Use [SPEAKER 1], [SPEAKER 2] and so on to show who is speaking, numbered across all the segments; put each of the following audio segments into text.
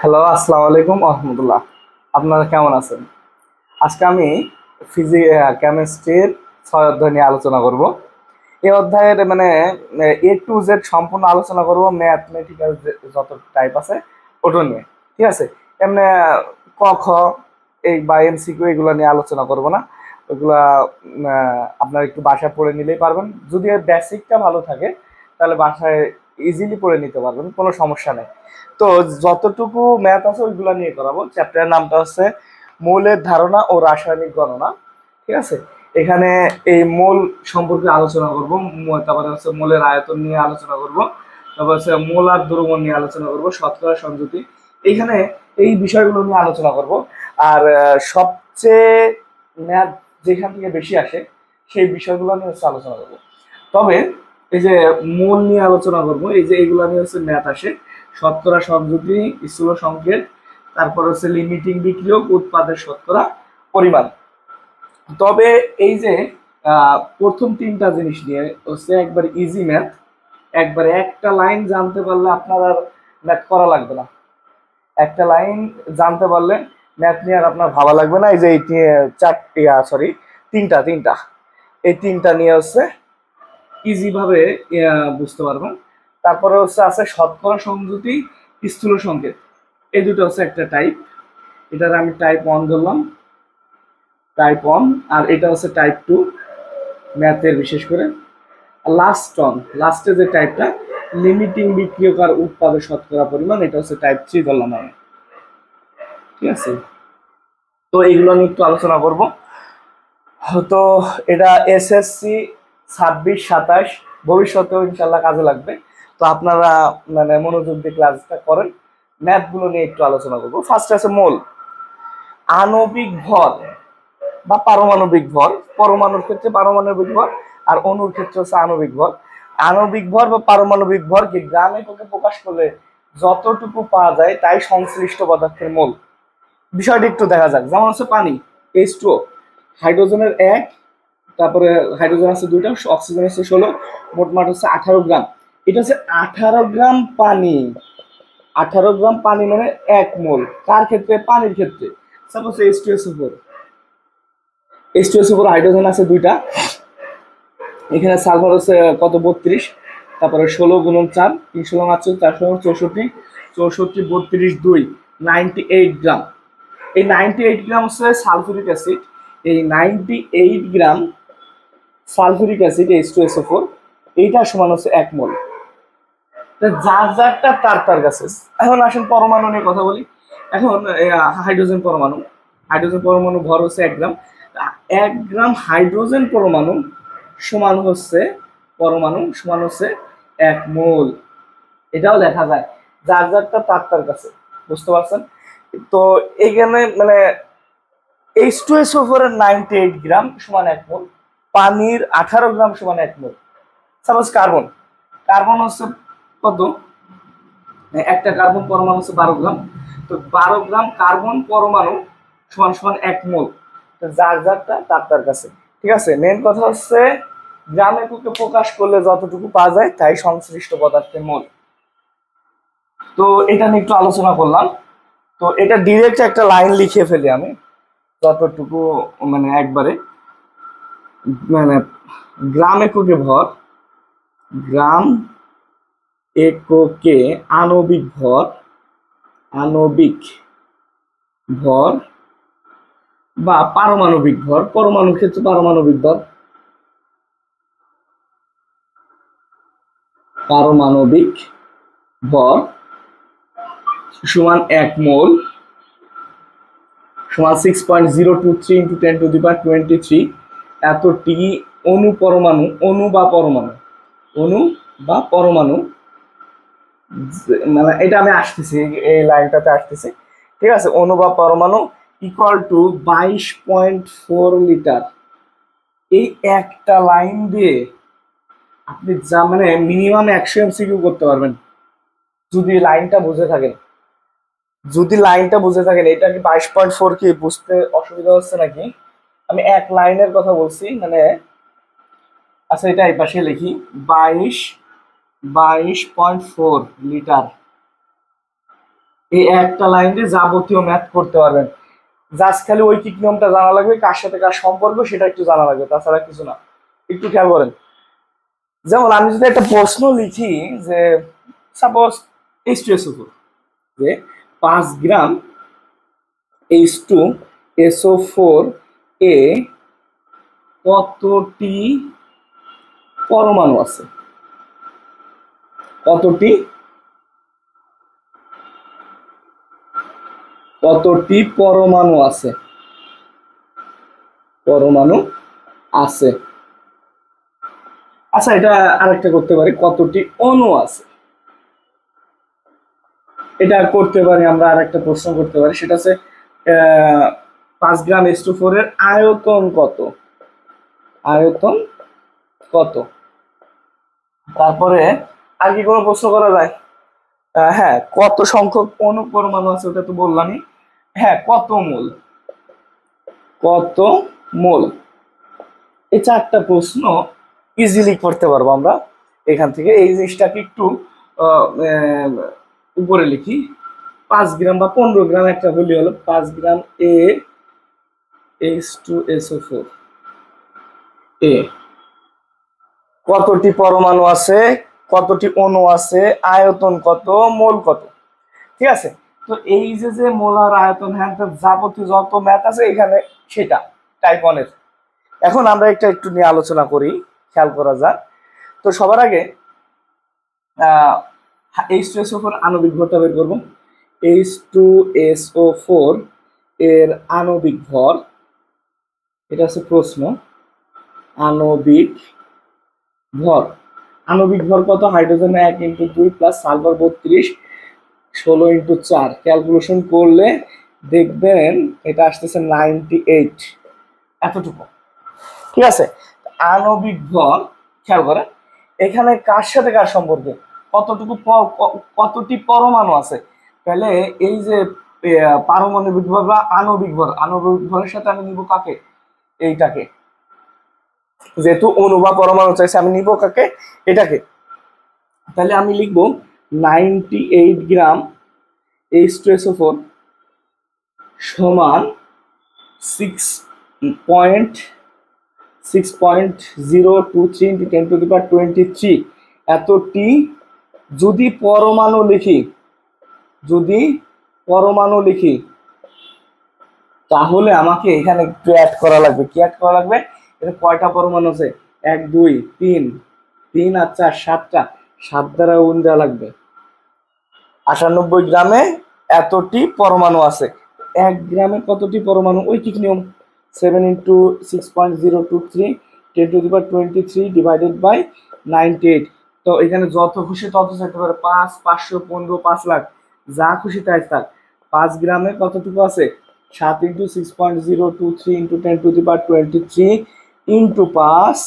[SPEAKER 1] Hello, আসসালামু আলাইকুম রহমতুল্লাহ। আপনারা কেমন আছেন? আজকে আমি কেমিস্ট্রির 6 অধ্যায় নিয়ে আলোচনা করব। এই অধ্যায়ের এ টু জেড সম্পূর্ণ আলোচনা করব, ম্যাথমেটিক্যাল যত টাইপ আছে ওটা নিয়ে। ঠিক আছে? এমনি ক খ এই বা এমসিকিউ এগুলো নিয়ে আলোচনা করব না। ওইগুলা আপনারা একটু বাসায় পড়ে নিলেই পারবেন। যদি বেসিকটা ভালো থাকে তাহলে বাসায় ইজিলি পড়ে নিতে পারবেন, কোনো সমস্যা নেই। তো যতটুকু ম্যাথ আছে ওইগুলো নিয়ে করাবো। চ্যাপ্টারের নামটা হচ্ছে মৌলের ধারণা ও রাসায়নিক গণনা। ঠিক আছে? এখানে এই মৌল সম্পর্কে আলোচনা করব, তারপরে হচ্ছে মৌলের আয়তন নিয়ে আলোচনা করব, তারপর হচ্ছে মোলার দ্রবণ নিয়ে আলোচনা করব, শতকরা সংযুতি, এইখানে এই বিষয়গুলো নিয়ে আলোচনা করব। আর সবচেয়ে ম্যাথ যেখান থেকে বেশি আসে সেই বিষয়গুলো নিয়ে হচ্ছে আলোচনা করব। তবে এই যে মূল নিয়ে আলোচনা করব, এই যে এইগুলো নিয়ে হচ্ছে ম্যাথ আসে: শতকরা সংযুতি, স্থূল সংকেত, তারপর হচ্ছে লিমিটিং বিক্রিয়ক, উৎপাদের শতকরা পরিমাণ। তবে এই যে প্রথম তিনটা জিনিস নিয়ে হচ্ছে একবার ইজি ম্যাথ, একবারে একটা লাইন জানতে পারলে আপনার আর ম্যাথ করা লাগবে না। একটা লাইন জানতে পারলে ম্যাথ নিয়ে আর আপনার ভালো লাগবে না। এই যে এই তিনটা তিনটা এই তিনটা নিয়ে হচ্ছে ইজি ভাবে বুঝতে পারবেন। তারপরে হচ্ছে আছে শতকরা সংযুতি, স্থূল সংকেত। এই দুটো হচ্ছে একটা টাইপ, এটার আমি টাইপ 1 ধরলাম, টাইপ 1। আর এটা হচ্ছে টাইপ 2 ম্যাথের, বিশেষ করে লাস্টে যে টাইপটা লিমিটিং বিক্রিয়ক আর উৎপাদের শতকরা পরিমাণ, এটা হচ্ছে টাইপ 3 ধরলাম আমি। ঠিক আছে? তো এইগুলো নিয়ে একটু আলোচনা করব। তো এটা এসএসসি 26-27 ভবিষ্যতেও ইনশাল্লাহ কাজে লাগবে। তো আপনারা মনোযোগ দিয়ে ক্লাসটা করেন। ম্যাথগুলো নিয়ে একটু আলোচনা করবো। ফার্স্ট আছে মোল। আণবিক ভর বা পারমাণবিক ভর, পরমাণুর ক্ষেত্রে পারমাণবিক ভর আর অণুর ক্ষেত্রে হচ্ছে আণবিক ভর। আণবিক ভর বা পারমাণবিক ভরকে গ্রামে প্রকাশ করলে যতটুকু পাওয়া যায় তাই সংশ্লিষ্ট পদার্থের মোল। বিষয়টি একটু দেখা যাক। যেমন হচ্ছে পানি, H2O, হাইড্রোজেনের 1, তারপরে হাইড্রোজেন আছে 2টা, অক্সিজেন আছে 16, মোটমাট হচ্ছে 18 গ্রাম। এটা হচ্ছে 18 গ্রাম পানি। 18 গ্রাম পানি মানে 1 মোল। কার ক্ষেত্রে? পানির ক্ষেত্রে। সাপোজ H2SO4, H2SO4 হাইড্রোজেন আছে 2টা, এখানে সালফার হচ্ছে কত? 32, তারপরে 16 গুণন 4, 3 16 48, 4 64, 64 32 2, 98 গ্রাম। এই 98 গ্রাম হচ্ছে সালফিউরিক অ্যাসিড। এই 98 গ্রাম সালফিউরিক অ্যাসিড H2SO4, এইটা সমান হচ্ছে 1 মোল। যার যারটা তার তার কাছে। এখন আসেন পরমাণু নিয়ে কথা বলি। এখন হাইড্রোজেন পরমাণু, হাইড্রোজেন পরমাণু ভর হচ্ছে 1 গ্রাম। 1 গ্রাম হাইড্রোজেন পরমাণু সমান হচ্ছে 1 মোল। এটাও লেখা যায়, যার যারটা তার তার কাছে। বুঝতে পারছেন? তো এইখানে H2SO4 এর 98 গ্রাম সমান 1 মোল, পানির 18 গ্রাম সমান 1 মোল। সাপোজ কার্বন, কার্বন হচ্ছে কত? একটা কার্বন পরমাণু হচ্ছে 12 গ্রাম। তো 12 গ্রাম কার্বন পরমাণু সমান সমান 1 মোল। যার যারটা তার তার কাছে। ঠিক আছে? মেন কথা হচ্ছে গ্রাম এককে প্রকাশ করলে যতটুকু পাওয়া যায় তাই সংশ্লিষ্ট পদার্থের মোল। তো এটা নিয়ে একটু আলোচনা করলাম। তো এটা ডিরেক্ট একটা লাইন লিখে ফেলি আমি, যতটুকু একবারে মানে গ্রাম এককে ভর, গ্রাম এককে আণবিক ভর, আণবিক ভর বা পারমাণবিক ভর, পরমাণুর ক্ষেত্রে পারমাণবিক ভর, পারমাণবিক ভর সমান 1 মোল সমান 6.023 × 10⁻23 এতটি অণু পরমাণু, অণু বা পরমাণু, অণু বা পরমাণু, এটা আমি আসতেছি, এই লাইনটাতে আসতেছি। ঠিক আছে? অণু বা পরমাণু ইকুয়াল টু 22.4 লিটার। এই একটা লাইন দিয়ে আপনি যা মিনিমাম 100 এমসিকিউ করতে পারবেন যদি লাইনটা বুঝে থাকেন। এটা কি 22.4 কি বুঝতে অসুবিধা হচ্ছে নাকি? আমি এক লাইনের কথা বলছি, আচ্ছা এটা এই পাশে লিখি, 22.4 লিটার। এই একটা লাইন দিয়ে যাবতীয় ম্যাথ করতে পারবেন। জাস্ট খালি ঐকিক নিয়মটা জানা লাগবে, কার সাথে কার সম্পর্ক সেটা একটু জানা লাগবে, তাছাড়া কিছু না। একটু খেয়াল করেন, যেমন আমি যদি একটা প্রশ্ন লিখি যে সাপোজ H2SO4, যে 5 গ্রাম H2SO4 এ কতটি পরমাণু আছে, কতটি পরমাণু আছে, পরমাণু আছে। আচ্ছা, এটা আরেকটা করতে পারি, কতটি অণু আছে, এটা করতে পারি। আমরা আরেকটা প্রশ্ন করতে পারি, সেটা হচ্ছে 5 গ্রাম H2SO4 এর আয়তন কত, আয়তন কত। তারপরে আর কি কোনো প্রশ্ন করা যায়? হ্যাঁ, কত সংখ্যক অণু পরমাণু আছে, ওটা তো বললামই। হ্যাঁ, কত মোল, কত মোল। এই 4টা প্রশ্ন ইজিলি করতে পারবো আমরা এখান থেকে। এই জিনিসটাকে একটু উপরে লিখি, 5 গ্রাম বা 15 গ্রাম একটা হলে হলো 5 গ্রাম H2SO4 এ কতটি পরমাণু আছে, কতটি অণু আছে, আয়তন কত, মোল কত। ঠিক আছে, তো এই যে মোলার আয়তন হ্যাঁ যাবতীয় যত ম্যাথ আছে এখানে সেটা টাইপ 1 এর। এখন আমরা একটু নিয়ে আলোচনা করি, খেয়াল করা যাক। তো সবার আগে H2SO4 আণবিক ভরটা বের করবো। H2SO4 এর আণবিক ভর, এটা হচ্ছে প্রশ্ন। আণবিক ভর, আণবিক ভর কত? হাইড্রোজেন 1 × 2 প্লাস সালফার 32, 16 × 4 ক্যালকুলেশন করলে দেখবেন এটা আসতেছে 98, এতটুকু। ঠিক আছে, আণবিক ভর খেয়াল করেন, এখানে কার সাথে কার সম্পর্ক, কতটুকু কতটি পরমাণু আছে। তাহলে এই যে পারমাণবিক ভর বা আণবিক ভর, আণবিক ভরের সাথে আমি নিব কাকে? এইটাকে। যেহেতু অণু বা পরমাণু চাইছে, আমি নিব কাকে? এটাকে। তাহলে আমি লিখব 98 গ্রাম H2SO4 সমান 6.023 × 10⁻23 এতটি। যদি পরমাণু লিখি, যদি পরমাণু লিখি তাহলে আমাকে এখানে একটু অ্যাড করা লাগবে। কি অ্যাড করা লাগবে? এটা কয়টা পরমাণু আছে? 1 2 3, 3 আর 4 7টা, 7 দ্বারা গুণ দেওয়া লাগবে। 98 গ্রামে এতটি পরমাণু আছে। 1 গ্রামে কতটি পরমাণু? ঐকিক নিয়ম, 7 × 6.023 10⁻23 ডিভাইডেড বাই 98। তো এখানে যত খুশি তত চাইতে পারে, 5 500 15 5 লাখ, যা খুশি তাই থাক। 5 গ্রামে কতটুকু আছে? 7 × 6.023 × 10⁻23 × 5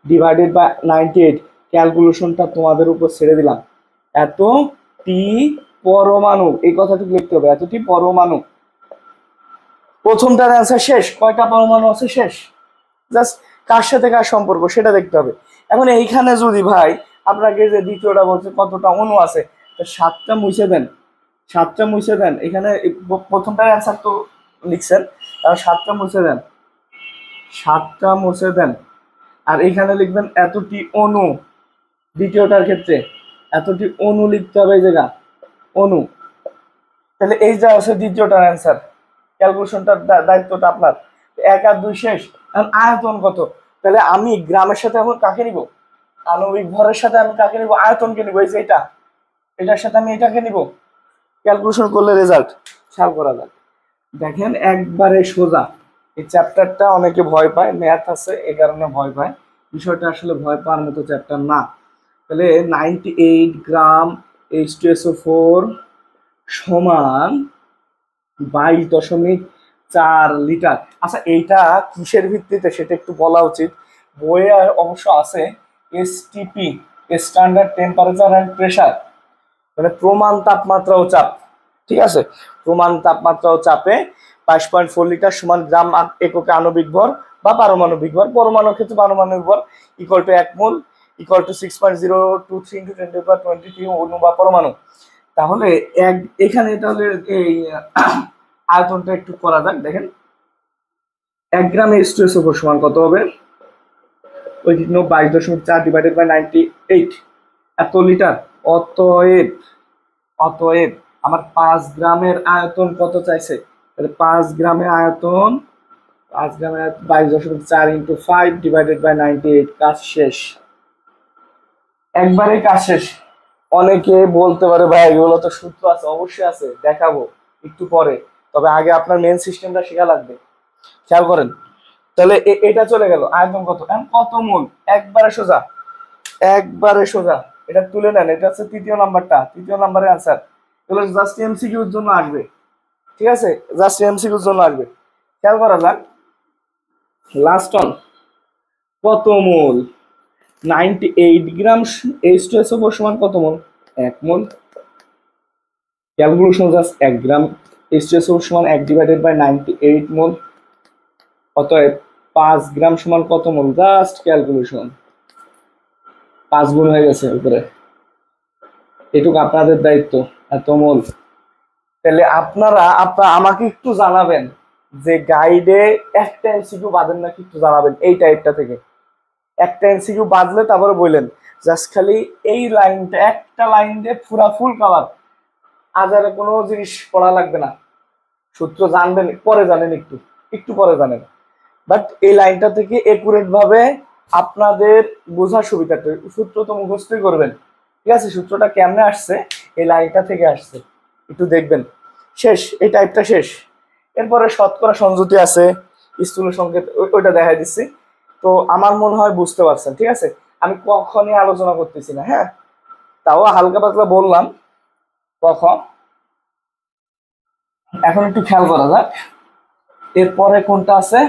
[SPEAKER 1] ডিভাইডেড বাই 98। ক্যালকুলেশনটা তোমাদের উপর ছেড়ে দিলাম। এতটি পরমাণু, এই কথাটুকু লিখতে হবে, এতটি পরমাণু। প্রথমটার অ্যান্সার শেষ, কয়টা পরমাণু আছে শেষ, জাস্ট কার সাথে কার সম্পর্ক সেটা দেখতে হবে। এখন এইখানে যদি ভাই আপনাকে যে দ্বিতীয়টা বলছে কতটা অণু আছে, তো 7টা মুছে দেন, 7টা মুছে দেন। এখানে প্রথমটার অ্যান্সার তো লিখছেন, তাহলে 7টা মুছে দেন, 7টা মুছে দেন। আর এখানে লিখবেন এতটি অণু, দ্বিতীয়টার ক্ষেত্রে এতটি অণু লিখতে হবে, এই জায়গা অণু। তাহলে এই যা আছে দ্বিতীয়টার অ্যান্সার, ক্যালকুলেশনটার দায়িত্বটা আপনার। 1 আর 2 শেষ। এখন আয়তন কত? তাহলে আমি গ্রামের সাথে এখন কাকে নিব? আণবিক ভরের সাথে আমি কাকে নিব? আয়তনকে নিব। এই যে এটা, এটার সাথে আমি এটাকে নিব। ক্যালকুলেশন করলে রেজাল্ট খেয়াল করা যায়। দেখেন একবারে সোজা। এই চ্যাপ্টারটা অনেকে ভয় পায়, ম্যাথ আছে এই কারণে ভয় পায়, বিষয়টা আসলে ভয় পাওয়ার মতো চ্যাপ্টার না। তাহলে 98 গ্রাম H2SO4 সমান 22.4 লিটার। আচ্ছা, এইটা কিসের ভিত্তিতে সেটা একটু বলা উচিত। বইয়ে অবশ্য আছে STP, standard temperature and pressure, মানে প্রমাণ তাপমাত্রা ও চাপ। ঠিক আছে, প্রমাণ তাপমাত্রা ও চাপে 22.4 লিটার সমান গ্রাম এককে আণবিক ভর বা পারমাণবিক ভর। পরমাণুর ক্ষেত্রে পারমাণবিক ভর = 1 মোল = 6.023 × 10⁻23 অণু বা পরমাণু। তাহলে এখানে তাহলে এই আয়তনটা একটু করা যাক। দেখেন 1 গ্রাম H2SO4 সমান কত হবে? ওই 22.4 ডিভাইডেড বাই 98 এত লিটার। অতএব অতএব আমার 5 গ্রামের আয়তন কত চাইছে? তাহলে 5 গ্রামের আয়তন 22.4 ইন্টু 5 ডিভাইডেড বাই 98। কাজ শেষ, একবারে কাজ শেষ। অনেকে বলতে পারে ভাই এগুলো তো সূত্র আছে, অবশ্যই আছে, দেখাবো একটু পরে, তবে আগে আপনার মেন সিস্টেমটা শেখা লাগবে। খেয়াল করেন, তাহলে এটা চলে গেল। আয়তন কত? কত মোল? একবারে সোজা, একবারে সোজা। এটা তুলে নেন, এটা হচ্ছে তৃতীয় নাম্বারের অ্যান্সার। এগুলো জাস্ট এমসিকিউর জন্য আসবে, ঠিক আছে? জাস্ট এমসিকিউর জন্য আসবে। খেয়াল করা যাক, লাস্ট অন কত মোল? 98 গ্রাম H2SO4 সমান কত মোল? 1 মোল। ক্যালকুলেশন জাস্ট 1 গ্রাম H2SO4 সমান 1 ডিভাইডেড বাই 98 মোল। অতএব 5 গ্রাম সমান কত মোল? জাস্ট ক্যালকুলেশন, 5 গুণ হয়ে গেছে উপরে। এটুকু আপনাদের দায়িত্ব, এত মোল। তাহলে আপনারা আমাকে একটু জানাবেন যে গাইডে একটা এমসিকিউ বাদেন নাকি, একটু জানাবেন এই টাইপটা থেকে। একটা এমসিকিউ বাদলে তারপরে বললেন জাস্ট খালি এই লাইনটা, একটা লাইন দিয়ে পুরা ফুল কাভার, আজারে কোনো জিনিস পড়া লাগবে না। সূত্র জানবেন পরে, জানেন একটু একটু পরে জানেন, বাট এই লাইনটা থেকে একুরেট ভাবে আপনাদের বোঝার সুবিধাটা, সূত্র তো মুখস্থই করবেন, ঠিক আছে? সূত্রটা কেমনে আসছে? এই লাইনটা থেকে আসছে, একটু দেখবেন। শেষ, এই টাইপটা শেষ। এরপরে শতকরা সংযুতি আছে, স্থূল সংকেত, ওইটা দেখাই দিচ্ছি। তো আমার মনে হয় বুঝতে পারছেন, ঠিক আছে? আমি কখনই আলোচনা করতেছি না, হ্যাঁ, তাও হালকা পাতলা বললাম কখন। এখন একটু খেয়াল করা যাক এরপরে কোনটা আছে,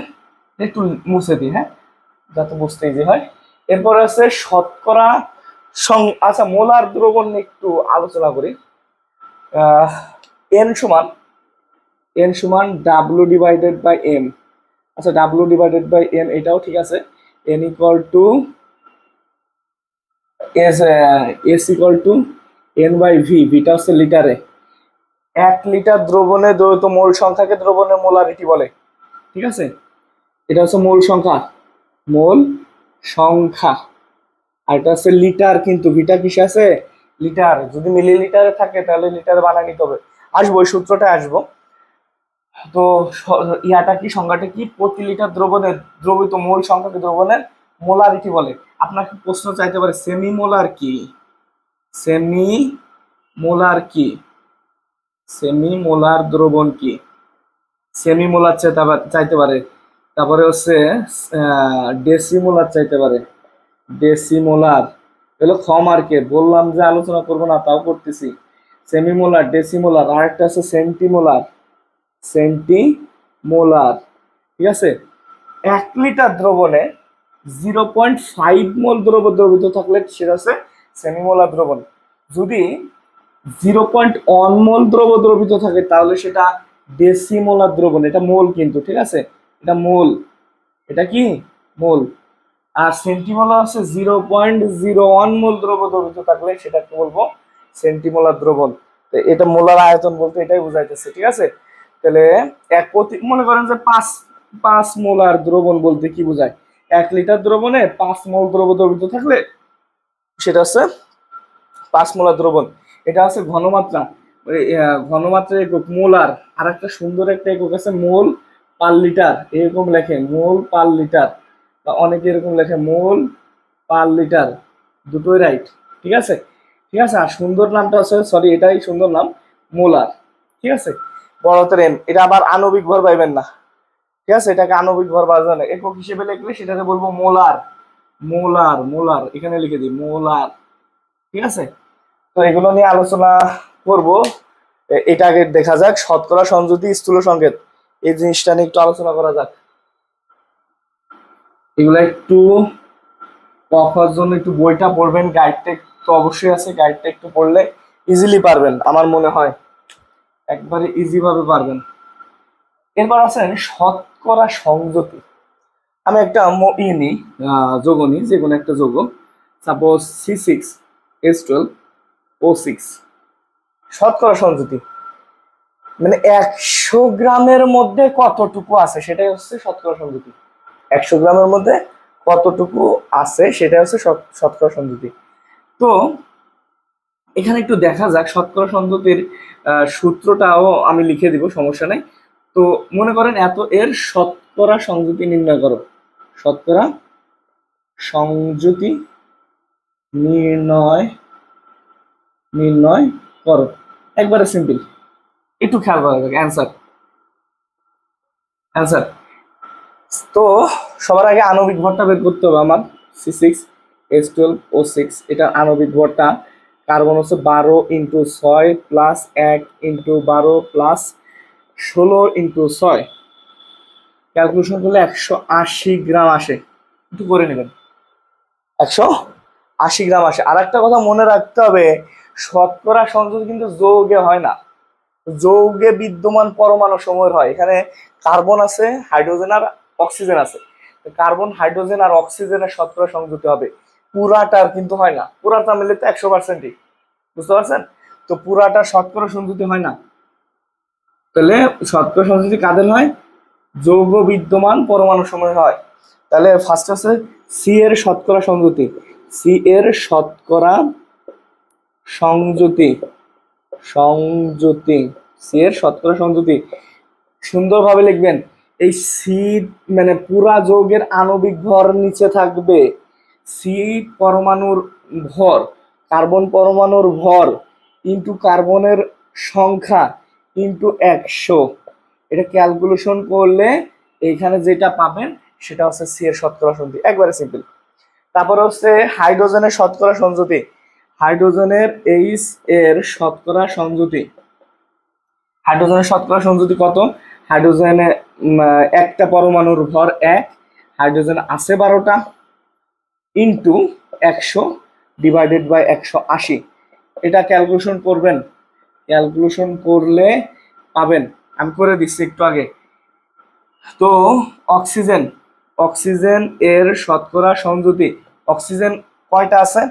[SPEAKER 1] একটু মুছে দিই, হ্যাঁ, যাতে বুঝতে ইজি হয়। এরপরে আছে শতকরা আচ্ছা, মোলার দ্রবণ নিয়ে একটু আলোচনা করি। এন সমান ডাব্লিউ ডিভাইডেড বাই এম। আচ্ছা, ডাব্লিউ ডিভাইডেড বাই এম এটাও ঠিক আছে। N equal to S equal to N by V. ভিটা হচ্ছে লিটারে। 1 লিটার দ্রবণে দ্রবীত মোল সংখ্যাকে দ্রবণের মোলারিটি বলে, ঠিক আছে? এটা হচ্ছে মোল সংখ্যা, মোল সংখ্যা। আর এটা হচ্ছে লিটার, কিন্তু ভিটা কিসে আছে? লিটার। যদি মিলিলিটারে থাকে তাহলে লিটারে বানায় নিতে হবে। আসবো, ওই সূত্রটা আসবো। তো ইয়াটা কি, সংজ্ঞাটা কি? প্রতি লিটার দ্রবণের দ্রবীত মোল সংখ্যাকে দ্রবণের মোলারিটি বলে। আপনাকে প্রশ্ন চাইতে পারে সেমি মোলার কি? সেমি মোলার কি? সেমি মোলার দ্রবণ কি? সেমি মোলার চাইতে পারে। তারপরে হচ্ছে ডেসিমোলার চাইতে পারে। ডেসিমোলার এগুলো ক্ষমার্কে বললাম যে আলোচনা করবো না, তাও করতেছি। সেমিমোলার, ডেসিমোলার, আর একটা আছে সেন্টিমোলার। সেন্টিমোলার, ঠিক আছে? 1 লিটার দ্রবণে 0.5 মোল দ্রবিত থাকলে সেটা হচ্ছে সেমিমোলার দ্রবণ। যদি 0.1 মোল দ্রবিত থাকে তাহলে সেটা ডেসিমোলার দ্রবণ। এটা মোল কিন্তু, ঠিক আছে? এটা মোল, এটা কি মোল। আর সেন্টিমোলার হচ্ছে 0.01 মোল দ্রবিত থাকলে সেটাকে বলবো সেন্টিমোলার দ্রবণ। এটা মোলার আয়তন বলতে এটাই বুঝাইতেছে, ঠিক আছে? তাহলে মনে করেন যে 5 মোলার দ্রবণ বলতে কি বোঝায়? 1 লিটার দ্রবণে 5 মোল দ্রবিত থাকলে সেটা হচ্ছে 5 মোলার দ্রবণ। এটা হচ্ছে ঘনমাত্রা, ঘনমাত্রার একক মোলার। আর একটা সুন্দর একটা একক আছে মোল পার লিটার, এরকম লেখে মোল পার লিটার, বা অনেকে এরকম লেখে মোল পার লিটার, দুটোই রাইট, ঠিক আছে? ঠিক আছে। আর সুন্দর নামটা আছে, সরি এটাই সুন্দর নাম, মোলার, ঠিক আছে? বড়তের এম। এটা আবার আণবিক ভর পাইবেন না, ঠিক আছে? এটাকে আণবিক ভর বাজানো না, একক হিসেবে লিখলে সেটাকে বলবো মোলার। মোলার, মোলার এখানে লিখে দিই মোলার, ঠিক আছে? তো এগুলো নিয়ে আলোচনা করব। এটা আগে দেখা যাক শতকরা সংযুতি স্থূল সংকেত, এই জিনিসটা নিয়ে একটু আলোচনা করা যাক। এগুলো একটু পড়ার জন্য একটু বইটা পড়বেন, গাইডটা তো অবশ্যই আছে, গাইডটা একটু পড়লে ইজিলি পারবেন আমার মনে হয়, একবারে ইজি ভাবে পারবেন। এরপর আছেন শতকরা সংযুতি। আমি একটা নিই, যৌগ নিই, যে কোনো একটা যৌগ, সাপোজ C6H12O6, শতকরা সংযুতি মানে 100 গ্রামের মধ্যে কতটুকু আছে সেটাই হচ্ছে শতকরা সংযুতি। 100 গ্রামের মধ্যে কতটুকু আছে সেটাই হচ্ছে শতকরা সংযুতি। তো এখানে একটু দেখা যাক শতকরা সংযুতির সূত্রটাও আমি লিখে দিব, সমস্যা নাই। তো মনে করেন এর শতকরা সংযুতি নির্ণয় করো, শতকরা সংযুতি নির্ণয় করো, একবারে সিম্পল। একটু খেয়াল করা যাক অ্যান্সার। তো সবার আগে আণবিক ভরটা বের করতে হবে আমার, C6H12O6, এটা আণবিক ভরটা। কার্বন হচ্ছে 12 × 6 প্লাস 1 × 12 প্লাস 16 × 6, ক্যালকুলেশন করলে 180 গ্রাম আসে। একটু করে নেবেন, 180 গ্রাম আসে। আর একটা কথা মনে রাখতে হবে, শতকরা সংযুতি কিন্তু যৌগে হয় না, যৌগে বিদ্যমান পরমাণু সমূহের হয়। এখানে কার্বন আছে, হাইড্রোজেন আর অক্সিজেন আছে, কার্বন হাইড্রোজেন আর অক্সিজেনের শতকরা সংযুতি হবে, পুরাটার কিন্তু হয় না। পুরাটা মিলে তো 100%ই, বুঝতে পারছেন? তো পুরাটা শতকরা সংযুতি হয় না। তাহলে শতকরা সংযুতি কাদের হয়? যৌগ বিদ্যমান পরমাণু সমূহের হয়। তাহলে ফার্স্ট আছে সি এর শতকরা সংযুতি, সি এর শতকরা সংযুতি, সি এর শতকরা সংযুতি সুন্দরভাবে লিখবেন। এই সি মানে পুরা যৌগের আণবিক ভর নিচে থাকবে, সি পরমাণুর ভর, কার্বন পরমাণুর ভর ইন্টু কার্বনের সংখ্যা ইন্টু 100, এটা ক্যালকুলেশন করলে এখানে যেটা পাবেন সেটা হচ্ছে সি এর শতকরা সংযুতি, একবারে সিম্পল। তারপরে হচ্ছে হাইড্রোজেনের শতকরা সংযুতি, হাইড্রোজেনের এইচ এর শতকরা সংযুতি, হাইড্রোজেনের শতকরা সংযুতি কত? হাইড্রোজেনে একটা পরমাণুর ভর 1, হাইড্রোজেন আছে 12টা, ইন্টু 100 ডিভাইডেড বাই 180, এটা ক্যালকুলেশন করবেন, ক্যালকুলেশন করলে পাবেন। আমি করে দিচ্ছি একটু আগে। তো অক্সিজেন এর শতকরা সংযুতি, অক্সিজেন কয়টা আছে?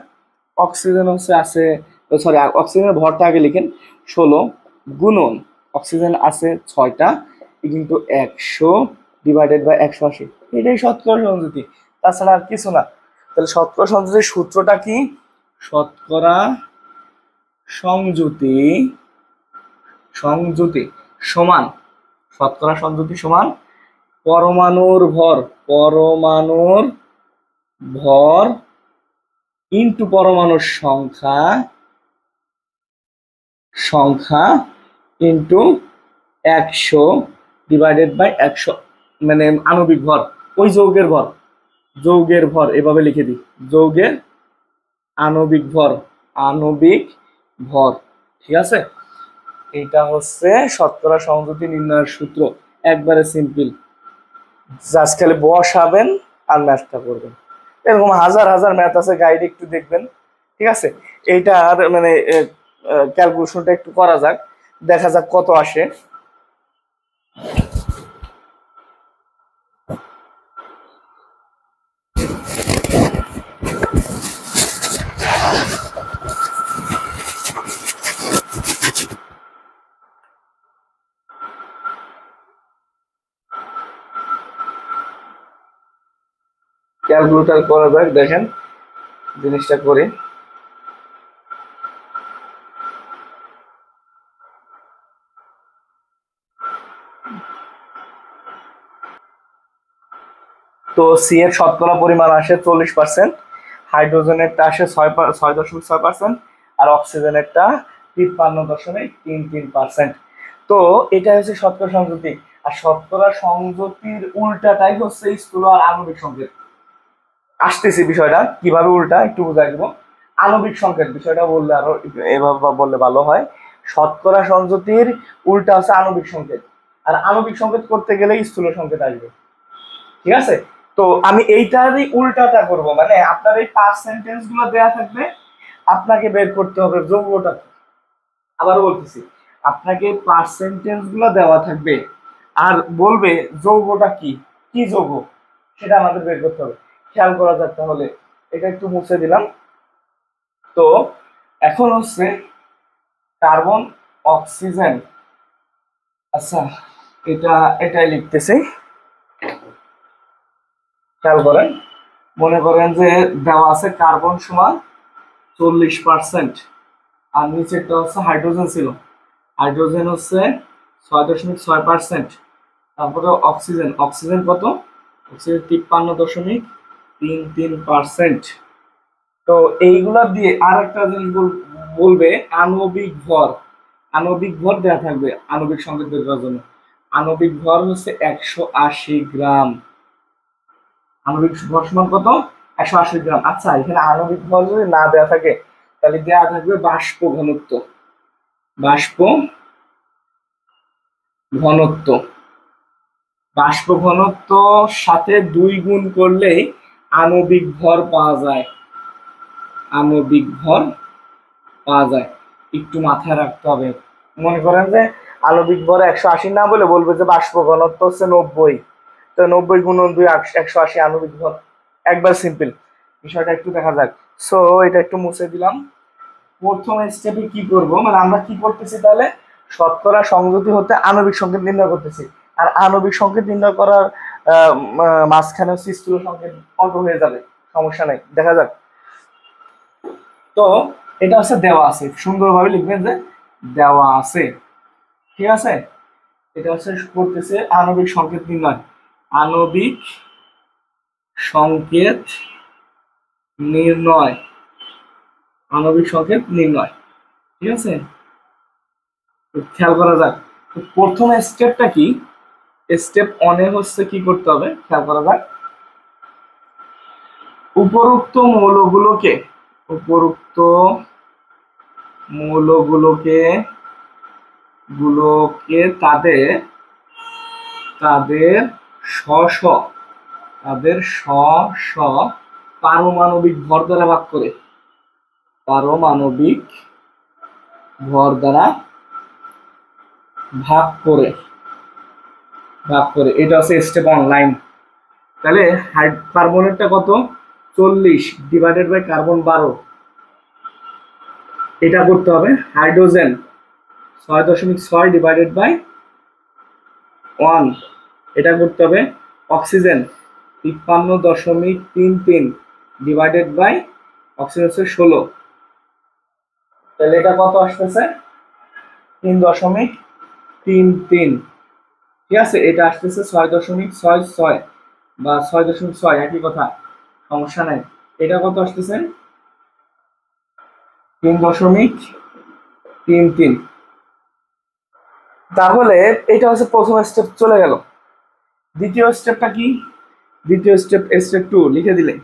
[SPEAKER 1] অক্সিজেন হচ্ছে আছে, সরি অক্সিজেনের ভরটা আগে লিখেন, 16 গুণন অক্সিজেন আছে 6টা কিন্তু 100 ডিভাইডেড বাই 180, এটাই শতকরা সংযুতি, তাছাড়া আর কিছু না। তাহলে শতকরা সংযুতির সূত্রটা কি? শতকরা সংযুতি সমান, শতকরা সংযুতি সমান পরমাণুর ভর ইন্টু পরমাণুর সংখ্যা ইন্টু 100 ডিভাইডেড বাই 100, মানে আণবিক ভর, ওই যৌগের ভর এভাবে লিখে দিই, যৌগের আণবিক ভর, ঠিক আছে? এটা হচ্ছে শতকরা সংযুতি নির্ণয়ের সূত্র, একবারে সিম্পল। জাস্ট খালি বসাবেন আর ম্যাথটা করবেন। এরকম হাজার হাজার ম্যাথ আছে, গাইড একটু দেখবেন, ঠিক আছে? এইটার মানে ক্যালকুলেশনটা একটু করা যাক, দেখা যাক কত আসে। ক্যালকুলেটর করা যাক, দেখেন জিনিসটা করি। তো সি এর শতকরা পরিমাণ আসে 40%, হাইড্রোজেনেরটা আসে 6.6%, আর অক্সিজেনেরটা 53.33%। তো এটা হচ্ছে শতকরা সংযুতি। আর শতকরা সংযুতির উল্টাটাই হচ্ছে স্থূল আর আণবিক সংকেত। আসতেছি বিষয়টা কিভাবে উল্টা একটু বুঝাই দিব। আণবিক সংকেত বিষয়টা বললে আরো এভাবে বললে ভালো হয়। শতকরা সংযুতির উল্টা হচ্ছে আণবিক সংকেত, আর আণবিক সংকেত করতে গেলে স্থূল সংকেত আসবে, ঠিক আছে? তো আমি এইটারই উল্টাটা করব, মানে আপনার এই পার্সেন্টেজ গুলো দেওয়া থাকবে, আপনাকে বের করতে হবে যৌগটা কি। আবার বলতেছি, আপনাকে পার্সেন্টেজ গুলো দেওয়া থাকবে আর বলবে যৌগটা কি কি যৌগ সেটা আমাদের বের করতে হবে। খেয়াল করা যাক, তাহলে এটা একটু মুছে দিলাম। তো এখন হচ্ছে কার্বন, অক্সিজেন। আচ্ছা, এটাই লিখতেছি, খেয়াল করেন। মনে করেন যে দেওয়া আছে কার্বন সমান 40%, আর নিচেরটা হচ্ছে হাইড্রোজেন ছিল, হাইড্রোজেন হচ্ছে 6.6%। তারপরে অক্সিজেন, অক্সিজেন কত? অক্সিজেন 53.33%। তো এইগুলা দিয়ে আর একটা জিনিস বলবে আণবিক ভর। আণবিক ভর দেওয়া থাকবে আণবিক সংকেত বের করার জন্য। আণবিক ভর হচ্ছে 180 গ্রাম। আণবিক ভর সমান কত? 180 গ্রাম। আচ্ছা, এখানে আণবিক ভর যদি না দেওয়া থাকে তাহলে দেওয়া থাকবে বাষ্প ঘনত্ব। বাষ্প ঘনত্ব, বাষ্প ঘনত্ব সাথে 2 গুণ করলেই আণবিক ভর পাওয়া যায়। আণবিক ভর পাওয়া যায়, একটু মাথায় রাখতে হবে। মনে করেন যে আণবিক ভর 180 না বলে বলবে যে বাষ্প ঘনত্ব হচ্ছে 90, তো 90 গুণন 2 180 আণবিক ভর। একবার সিম্পল, বিষয়টা একটু দেখা যাক। সো এটা একটু মুছে দিলাম। প্রথম স্টেপে কি করব, মানে আমরা কি করতেছি তাহলে, শতকরা সংযুতি হতে আণবিক সংকেত নির্ণয় করতেছি। আর আণবিক সংকেত নির্ণয় করার মাঝখানে হচ্ছে স্থূল সংকেত অল্প হয়ে যাবে, সমস্যা নাই, দেখা যাক। তো এটা হচ্ছে দেওয়া আছে, সুন্দরভাবে লিখবেন যে দেওয়া আছে, ঠিক আছে। এটা হচ্ছে করতেছে আণবিক সংকেত নির্ণয়। আণবিক সংকেত নির্ণয়, আণবিক সংকেত নির্ণয়, ঠিক আছে। খেয়াল করা যাক প্রথম স্টেপটা কি। স্টেপ 1 হচ্ছে কি করতে হবে, খেয়াল করা যাক। উপরোক্ত মৌলগুলোকে, উপরোক্ত মৌলগুলোকে গুলোকে তাদের তাদের স্ব স্ব তাদের স্ব স্ব পারমাণবিক ভর দ্বারা ভাগ করে, পারমাণবিক ভর দ্বারা ভাগ করে, এটা হচ্ছে স্টেপ 1 লাইন। তাহলে কার্বনেরটা কত? 40 ডিভাইডেড বাই কার্বন 12, এটা করতে হবে। হাইড্রোজেন 6.6 ডিভাইডেড বাই 1, এটা করতে হবে। অক্সিজেন 53.33 ডিভাইডেড বাই অক্সিজেন হচ্ছে 16, তাহলে এটা কত আসতেছে? 3.33, ঠিক আছে। এটা আসতেছে 6.66 বা 6.6, একই কথা, সমস্যা নাই। এটা কত আসতেছে? 3.33। তাহলে এটা হচ্ছে প্রথম স্টেপ চলে গেল। দ্বিতীয় স্টেপটা কি? দ্বিতীয় স্টেপ, স্টেপ 2 লিখে দিলাম।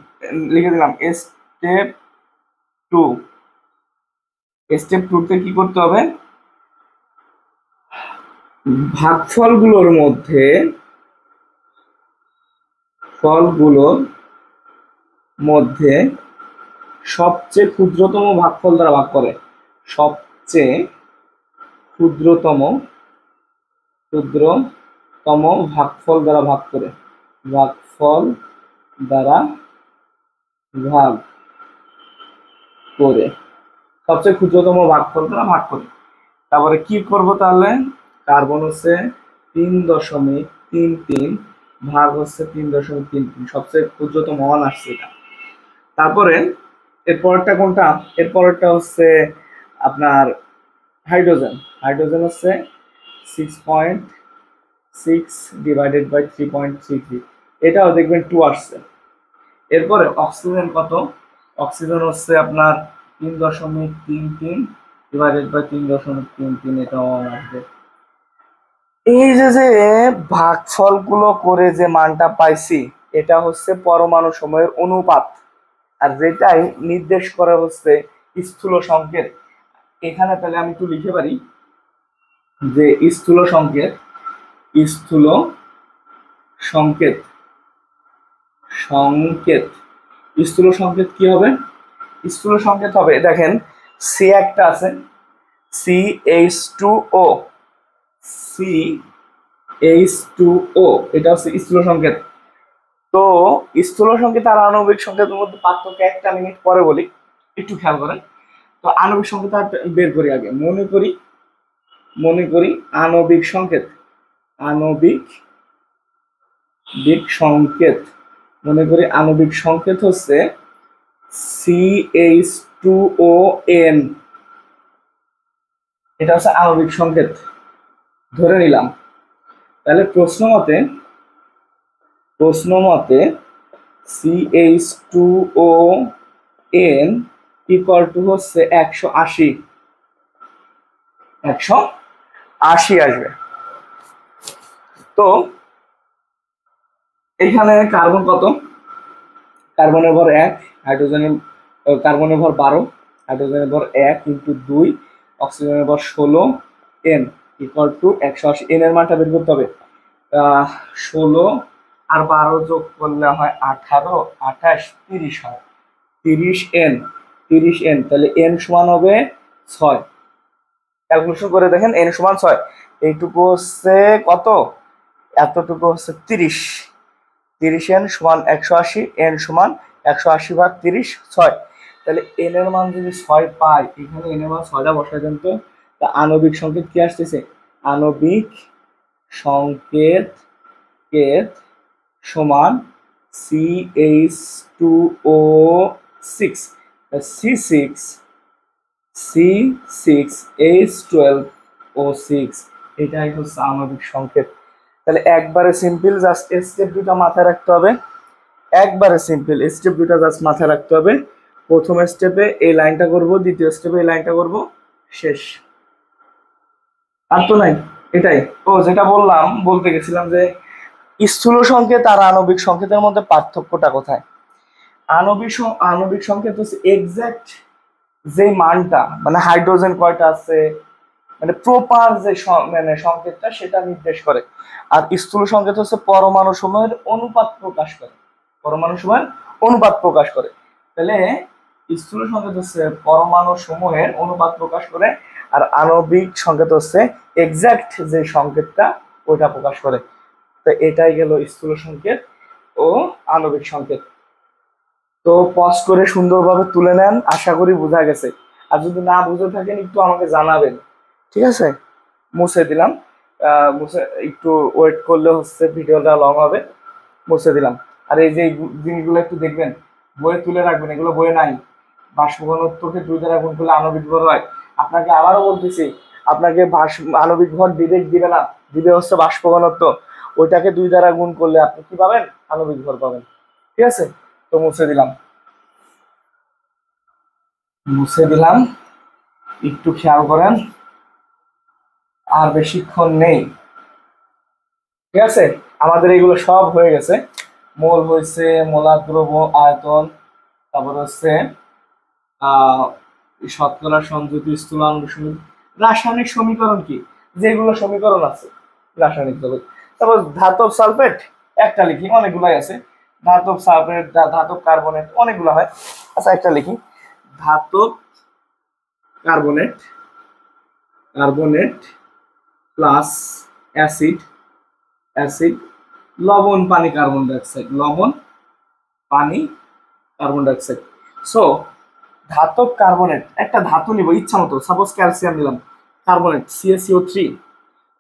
[SPEAKER 1] স্টেপ 2, স্টেপ 2 তে কি করতে হবে? ভাগফলগুলোর মধ্যে, ফলগুলোর মধ্যে সবচেয়ে ক্ষুদ্রতম ভাগফল দ্বারা ভাগ করে, সবচেয়ে ক্ষুদ্রতম ভাগফল দ্বারা ভাগ করে, ভাগফল দ্বারা ভাগ করে, সবচেয়ে ক্ষুদ্রতম ভাগফল দ্বারা ভাগ করে। তারপরে কি করব তাহলে? কার্বন হচ্ছে 3.33 ভাগ হচ্ছে 3.33, সবচেয়ে ক্ষুদ্রতম মান আসছে এটা। তারপরে এরপরটা কোনটা? এরপরটা হচ্ছে আপনার হাইড্রোজেন। হাইড্রোজেন হচ্ছে 6.6 ডিভাইডেড বাই 3.33, এটাও দেখবেন 2 আসছে। এরপরে অক্সিজেন কত? অক্সিজেন হচ্ছে আপনার 3.33 ডিভাইডেড বাই 3.33, এটাও আসবে। এই যে ভাগফলগুলো করে যে মানটা পাইছি, এটা হচ্ছে পরমাণু সময়ের অনুপাত, আর যেটাই নির্দেশ করা হচ্ছে স্থূল সংকেত। এখানে তাহলে আমি একটু লিখে পারি যে স্থূল সংকেত, স্থূল সংকেত, সংকেত, স্থূল সংকেত কি হবে? স্থূল সংকেত হবে, দেখেন সি একটা আছে, CH2O, CH2O, এটা হচ্ছে স্থূল সংকেত। তো স্থূল সংকেত আর আণবিক সংকেতের মধ্যে পার্থক্য একটা মিনিট পরে বলি, একটু খেয়াল করেন। তো আণবিক সংকেত বের করি আগে, মনে করি আণবিক সংকেত, আণবিক সংকেত মনে করি আণবিক সংকেত হচ্ছে CH2ON, এটা হচ্ছে আণবিক সংকেত ধরে নিলাম। তাহলে প্রশ্ন মতে CH2ON ইকুয়াল টু হচ্ছে 180 আসবে। তো এখানে কার্বন কত, কার্বনের ভর 1, হাইড্রোজেনের কার্বনের ভর 12, হাইড্রোজেনের ভর 1 × 2, অক্সিজেনের ভর 16, N ইকুয়াল টু 180। N এর মানটা বের করতে হবে। 16 আর 12 যোগ করলে হয় 18, 28, 30 হয়, 30 N, তাহলে N সমান হবে 6। ক্যালকুলেশন করে দেখেন N সমান 6। এইটুকু হচ্ছে কত, এতটুকু হচ্ছে 30 N সমান 180, N সমান 180/30, 6। তাহলে N এর মান যদি 6 পাই, এখানে N এর মান 6টা বসাই দেন তো। আণবিক সংকেত কি আসতেছে, আণবিক সংকেত সমান CH2O6 C6H12O6, এটাই হচ্ছে আণবিক সংকেত। তাহলে একবারে সিম্পল, জাস্ট স্টেপ দুটা মাথায় রাখতে হবে, প্রথম স্টেপে এই লাইনটা করব, দ্বিতীয় স্টেপে এই লাইনটা করব, শেষ। আর তো নাই, এটাই। ও যেটা বলতে গেছিলাম যে স্থূল সংকেত আর আণবিক সংকেতের মধ্যে পার্থক্যটা কোথায়। আণবিক সংকেত হচ্ছে এক্সাক্ট যে মানটা, মানে হাইড্রোজেন কয়টা আছে, মানে প্রপার যে সংকেতটা সেটা নির্দেশ করে। আর স্থূল সংকেত হচ্ছে পরমাণু সময়ের অনুপাত প্রকাশ করে। তাহলে স্থূল সংকেত হচ্ছে পরমাণু সমূহের অনুপাত প্রকাশ করে, আর আণবিক সংকেত হচ্ছে এক্সাক্ট যে সংকেতটা ওইটা প্রকাশ করে। তো এটাই গেল স্থূল সংকেত ও আণবিক সংকেত। তো পজ করে সুন্দরভাবে তুলে নেন, আশা করি বোঝা গেছে। আর যদি না বুঝে থাকেন একটু আমাকে জানাবেন, ঠিক আছে। মুছে দিলাম, মুছে একটু ওয়েট করলে হচ্ছে ভিডিওটা লং হবে, মুছে দিলাম। আর এই যে জিনিসগুলো একটু দেখবেন, বইয়ে তুলে রাখবেন, এগুলো বইয়ে নাই। বাষ্প ঘনত্বকে 2 দ্বারা গুণ করলে আণবিক ভর হয়। আপনাকে আবারও বলতেছি, আপনাকে আণবিক ভর ডিরেক্ট দিবে না, দিবে হচ্ছে বাষ্প ঘনত্ব, ওইটাকে 2 দ্বারা গুণ করলে আপনি কি পাবেন, আণবিক ভর পাবেন, ঠিক আছে। তো মুছে দিলাম, একটু খেয়াল করেন, আর বেশিক্ষণ নেই, ঠিক আছে। আমাদের এগুলো সব হয়ে গেছে, মোল হয়েছে, মোলার দ্রব্য, আয়তন, তারপর হচ্ছে শতকরা সংযুক্ত স্থূল আণবিক সমীকরণ, রাসায়নিক সমীকরণ কি, যেগুলো সমীকরণ আছে রাসায়নিক জগৎ। তারপর ধাতব সালফেট একটা লিখি, অনেকগুলাই আছে, ধাতব সালফেট, ধাতব কার্বনেট, অনেকগুলো হয়। আচ্ছা একটা লিখি, ধাতব কার্বনেট প্লাস অ্যাসিড, লবণ পানি কার্বন ডাইঅক্সাইড, সো ধাতব কার্বনেট, একটা ধাতু নিব ইচ্ছা মতো, সাপোজ ক্যালসিয়াম নিলাম, carbonate CaCO3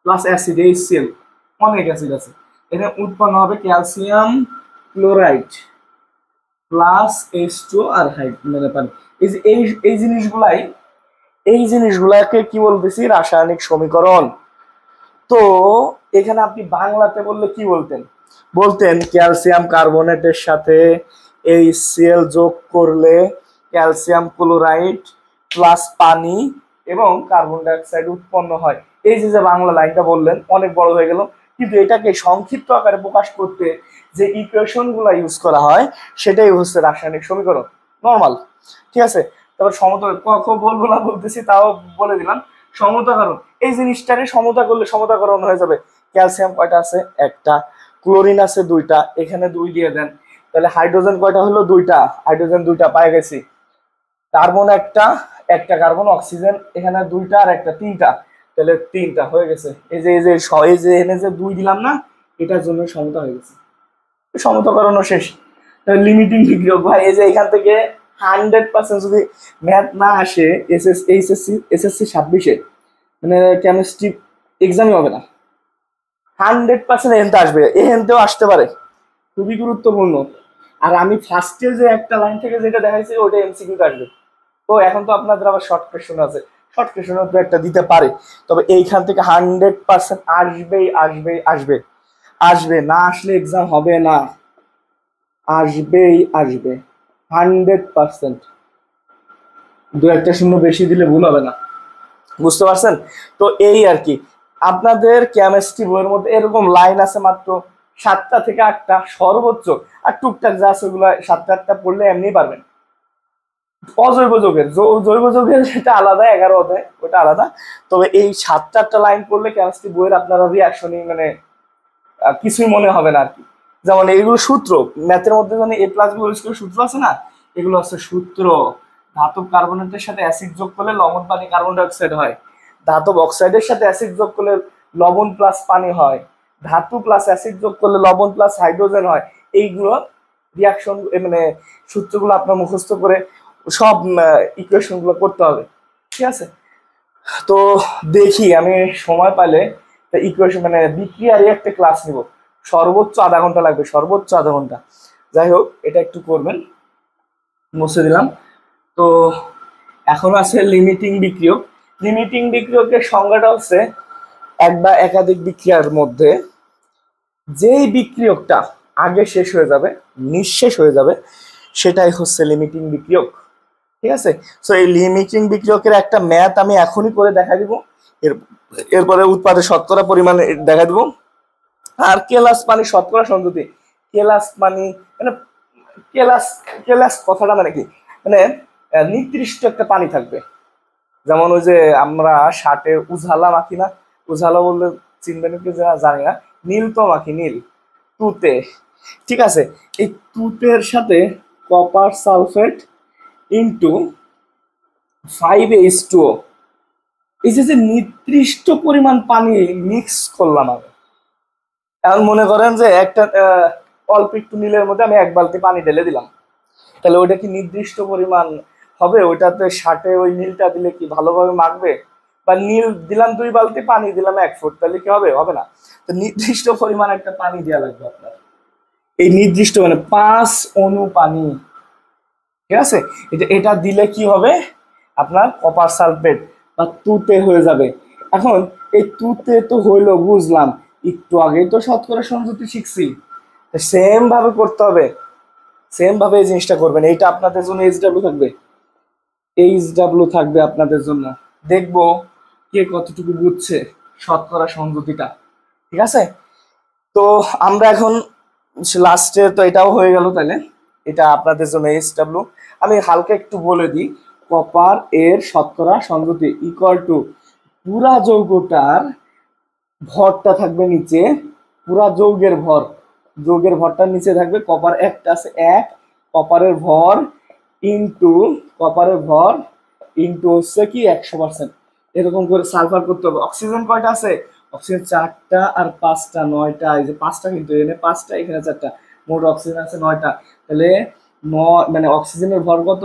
[SPEAKER 1] plus acid HCl, অনেক অ্যাসিড আছে, এটা উৎপন্ন হবে ক্যালসিয়াম ক্লোরাইড প্লাস H2 আর মানে পানি। এই জিনিসগুলাকে কি বলতেছি, রাসায়নিক সমীকরণ। তো এখানে আপনি বাংলাতে বললে কি বলতেন ক্যালসিয়াম কার্বনেটের সাথে HCl যোগ করলে ক্যালসিয়াম ক্লোরাইড প্লাস পানি এবং কার্বন ডাইঅক্সাইড উৎপন্ন হয়। এই যে বাংলা লাইনটা বললেন, অনেক বড় হয়ে গেল, কিন্তু এটাকে সংক্ষিপ্ত আকারে প্রকাশ করতে যে ইকুয়েশন গুলা ইউজ করা হয় সেটাই হচ্ছে রাসায়নিক সমীকরণ, নর্মাল, ঠিক আছে। তারপর বলবো না বলতেছি, তাও বলে দিলাম, সমতাকরণ, এই জিনিসটাকে সমতা করলে সমতাকরণ হয়ে যাবে। ক্যালসিয়াম কয়টা আছে, একটা, ক্লোরিন আছে 2টা, এখানে 2 দিয়ে দেন, তাহলে হাইড্রোজেন কয়টা হলো, 2টা, হাইড্রোজেন 2টা পাই গেছি, কার্বন একটা কার্বন, অক্সিজেন এখানে 2টা আর একটা, 3টা, তাহলে 3টা হয়ে গেছে। এই যে এনে যে 2 দিলাম না, এটার জন্য সমতা হয়ে গেছে, সমতাকরণও শেষ। লিমিটিং ডিগ্রি ভাই, এই যে এখান থেকে 100% যদি ম্যাথ না আসে এসএসসি 26-এ মানে কেমিস্ট্রি এক্সামই হবে না। 100% এহেনতে আসবে, এহেনতেও আসতে পারে, খুবই গুরুত্বপূর্ণ। আর আমি ফার্স্টে যে একটা লাইন থেকে যেটা দেখাইছি ওটা এমসিকিউ আসবে। তো এখন তো আপনাদের আবার শর্ট কোয়েশ্চন আছে, শর্ট কোয়েশ্চনও তো একটা দিতে পারে, তবে এইখান থেকে 100% আসবেই আসবেই আসবে, আসবে না আসলে এক্সাম হবে না, আসবেই আসবে 100%। দু একটা শূন্য বেশি দিলে ভুল হবে না, বুঝতে পারছেন? তো এই আর কি, আপনাদের কেমিস্ট্রি বইয়ের মধ্যে এরকম লাইন আছে মাত্র 7টা থেকে 8টা সর্বোচ্চ, আর টুকটাক যা আছে ওগুলো 7টা 8টা পড়লে এমনি পারবেন। অজৈব যৌগের জৈব যৌগের এটা আলাদা, 11 অধ্যায় ওটা আলাদা। তবে এই 7টা 8টা লাইন পড়লে কেমিস্ট্রি বইয়ের আপনারা রিয়াকশনই মানে কিছুই মনে হবে না আর কি। যেমন এইগুলো সূত্র, ম্যাথের মধ্যে যেমন এ প্লাস বি হোল স্কয়ার সূত্র আছে না, এগুলো হচ্ছে সূত্র। ধাতব কার্বনেটের সাথে অ্যাসিড যোগ করলে লবণ পানি কার্বন ডাই অক্সাইড হয়, ধাতব অক্সাইডের সাথে অ্যাসিড যোগ করলে লবণ প্লাস পানি হয়, ধাতু প্লাস অ্যাসিড যোগ করলে লবণ প্লাস হাইড্রোজেন হয়। এইগুলো রিয়াকশন মানে সূত্রগুলো আপনার মুখস্থ করে সব ইকুয়েশন গুলো করতে হবে, ঠিক আছে? তো দেখি আমি সময় পাইলে ইকুয়েশন মানে বিক্রিয়া রিয়েক্টে ক্লাস নিব, সর্বোচ্চ আধা ঘন্টা লাগবে, সর্বোচ্চ আধা ঘন্টা। যাই হোক, এটা একটু করবেন, মুছে দিলাম। তো এখন আছে লিমিটিং বিক্রিয়ক। লিমিটিং বিক্রিয়কের সংজ্ঞাটা হচ্ছে এক বা একাধিক বিক্রিয়ার মধ্যে যেই বিক্রিয়কটা আগে শেষ হয়ে যাবে, নিঃশেষ হয়ে যাবে, সেটাই হচ্ছে লিমিটিং বিক্রিয়ক, ঠিক আছে? সো এই লিমিটিং বিক্রিয়কের একটা ম্যাথ আমি এখনই করে দেখা দিব, এরপরে উৎপাদের শতকরা পরিমাণ দেখা দিব। আর কেলাস পানি শতকরা সংযুতি, কেলাস পানি মানে কেলাস, কেলাস কথাটা মানে কি, মানে নির্দিষ্ট একটা পানি থাকবে। যেমন ওই যে আমরা শার্টে উজালা মাখি না, উজালা বললে চিনবেন কি জানি না, নীল তো মাখি, নীল তুতে, ঠিক আছে? এই তুতের সাথে কপার সালফেট ইন্টু 5H2O, এই যে নির্দিষ্ট পরিমাণ পানি মিক্স করলাম আমি। এখন মনে করেন যে একটা অল্প একটু নীলের মধ্যে আমি 1 বালতি পানি ঢেলে দিলাম, তাহলে ওইটা কি নির্দিষ্ট পরিমাণ হবে? ওইটাতে শার্টে ওই নীলটা দিলে কি ভালোভাবে মাখবে? বা নীল দিলাম 2 বালতি, পানি দিলাম 1 ফুট, তাহলে কি হবে? হবে না। তো নির্দিষ্ট পরিমাণ একটা পানি দেওয়া লাগবে আপনার, এই নির্দিষ্ট মানে 5 অণু পানি, ঠিক আছে? এটা দিলে কি হবে, আপনার কপার সালফেট বা তুতে হয়ে যাবে। এখন এই তুতে তো হইলো বুঝলাম, একটু আগেই তো শতকরা সংযুতি শিখছি, সেম ভাবে করতে হবে, সেম ভাবে এই জিনিসটা করবেন। এইটা আপনাদের জন্য এইচডব্লিউ থাকবে, এইচডব্লিউ থাকবে আপনাদের জন্য, দেখবো কে কতটুকু বুঝছে শতকরা সংযুতিটা, ঠিক আছে? তো আমরা এখন লাস্টে তো এটাও হয়ে গেল, তাহলে এটা আপনাদের জন্য এইচডব্লিউ। আমি হালকা একটু বলে দিই, কপার এর শতকরা সংযুতি ইকুয়াল টু পুরা যৌগটার ভরটা থাকবে নিচে, পুরা যৌগের ভর, যৌগের ভরটার নিচে থাকবে কপার একটা আছে 1, কপারের ভর ইন্টু কপারের ভর ইন্টু হচ্ছে কি 100%, এরকম করে সালফার করতে হবে। অক্সিজেন কয়টা আছে? অক্সিজেন 4টা আর 5টা 9টা, এই যে 5টা, কিন্তু এখানে 5টা এখানে 4টা, মোট অক্সিজেন আছে 9টা। তাহলে 9 মানে অক্সিজেনের ভর কত?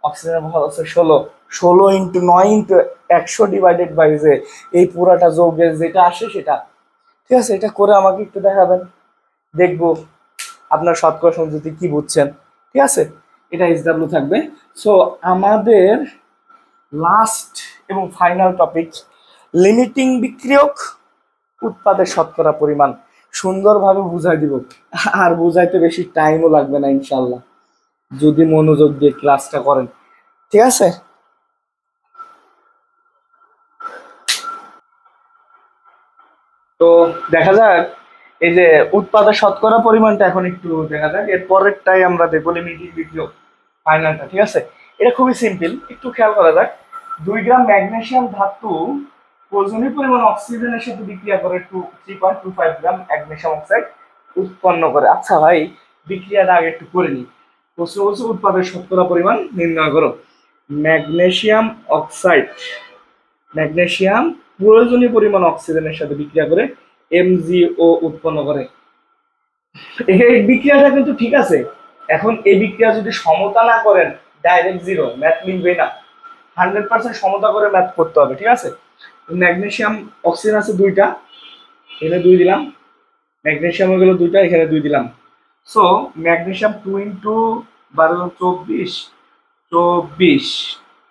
[SPEAKER 1] অক্সিজেনের ভর হচ্ছে 16, 16 ইন্টু 9 ইন্টু 100 ডিভাইডেড বাই যে এই পুরাটা যৌগের যেটা আসে সেটা, ঠিক আছে? এটা করে আমাকে একটু দেখাবেন, দেখবো আপনার শতকরা সংযুতি কি বুঝছেন, ঠিক আছে? এটা এইচডব্লিউ থাকবে। সো আমাদের লাস্ট এবং ফাইনাল টপিক লিমিটিং বিক্রিয়ক, উৎপাদের শতকরা পরিমাণ, সুন্দরভাবে বুঝাই দিব, আর বুঝাইতে বেশি টাইমও লাগবে না ইনশাল্লাহ, যদি মনোযোগ দিয়ে ক্লাসটা করেন, ঠিক আছে? তো দেখা যাক, এই যে উৎপাদের শতকরা পরিমাণটা এখন একটু দেখা যাক, এর পরেরটাই আমরা দেখবো লিমিটিং বিক্রিয়ক ফাইনালটা, ঠিক আছে? এটা খুবই সিম্পল, একটু খেয়াল করা যাক। 2 গ্রাম ম্যাগনেসিয়াম ধাতু প্রয়োজনীয় পরিমাণ অক্সিজেনের সাথে বিক্রিয়া করে 3.25 গ্রাম ম্যাগনেসিয়াম অক্সাইড উৎপন্ন করে। আচ্ছা ভাই, বিক্রিয়াটা আগে একটু করে নিই। প্রশ্ন বলছে উৎপাদের শতকরা পরিমাণ নির্ণয় করো। ম্যাগনেসিয়াম অক্সাইড, ম্যাগনেসিয়াম প্রয়োজনীয় পরিমাণ অক্সিজেনের সাথে বিক্রিয়া করে MgO উৎপন্ন করে। এই বিক্রিয়াটা কিন্তু ঠিক আছে। এখন এই বিক্রিয়া যদি সমতা না করেন, ডাইরেক্ট জিরো, ম্যাথ মিলবে না। 100% সমতা করে ম্যাথ করতে হবে, ঠিক আছে। ম্যাগনেসিয়াম অক্সিজেন আছে দুইটা, এখানে 2 দিলাম, ম্যাগনেসিয়াম হয়ে গেল দুইটা, এখানে 2 দিলাম। সো ম্যাগনেসিয়াম 2 ইন্টু 12 24, 24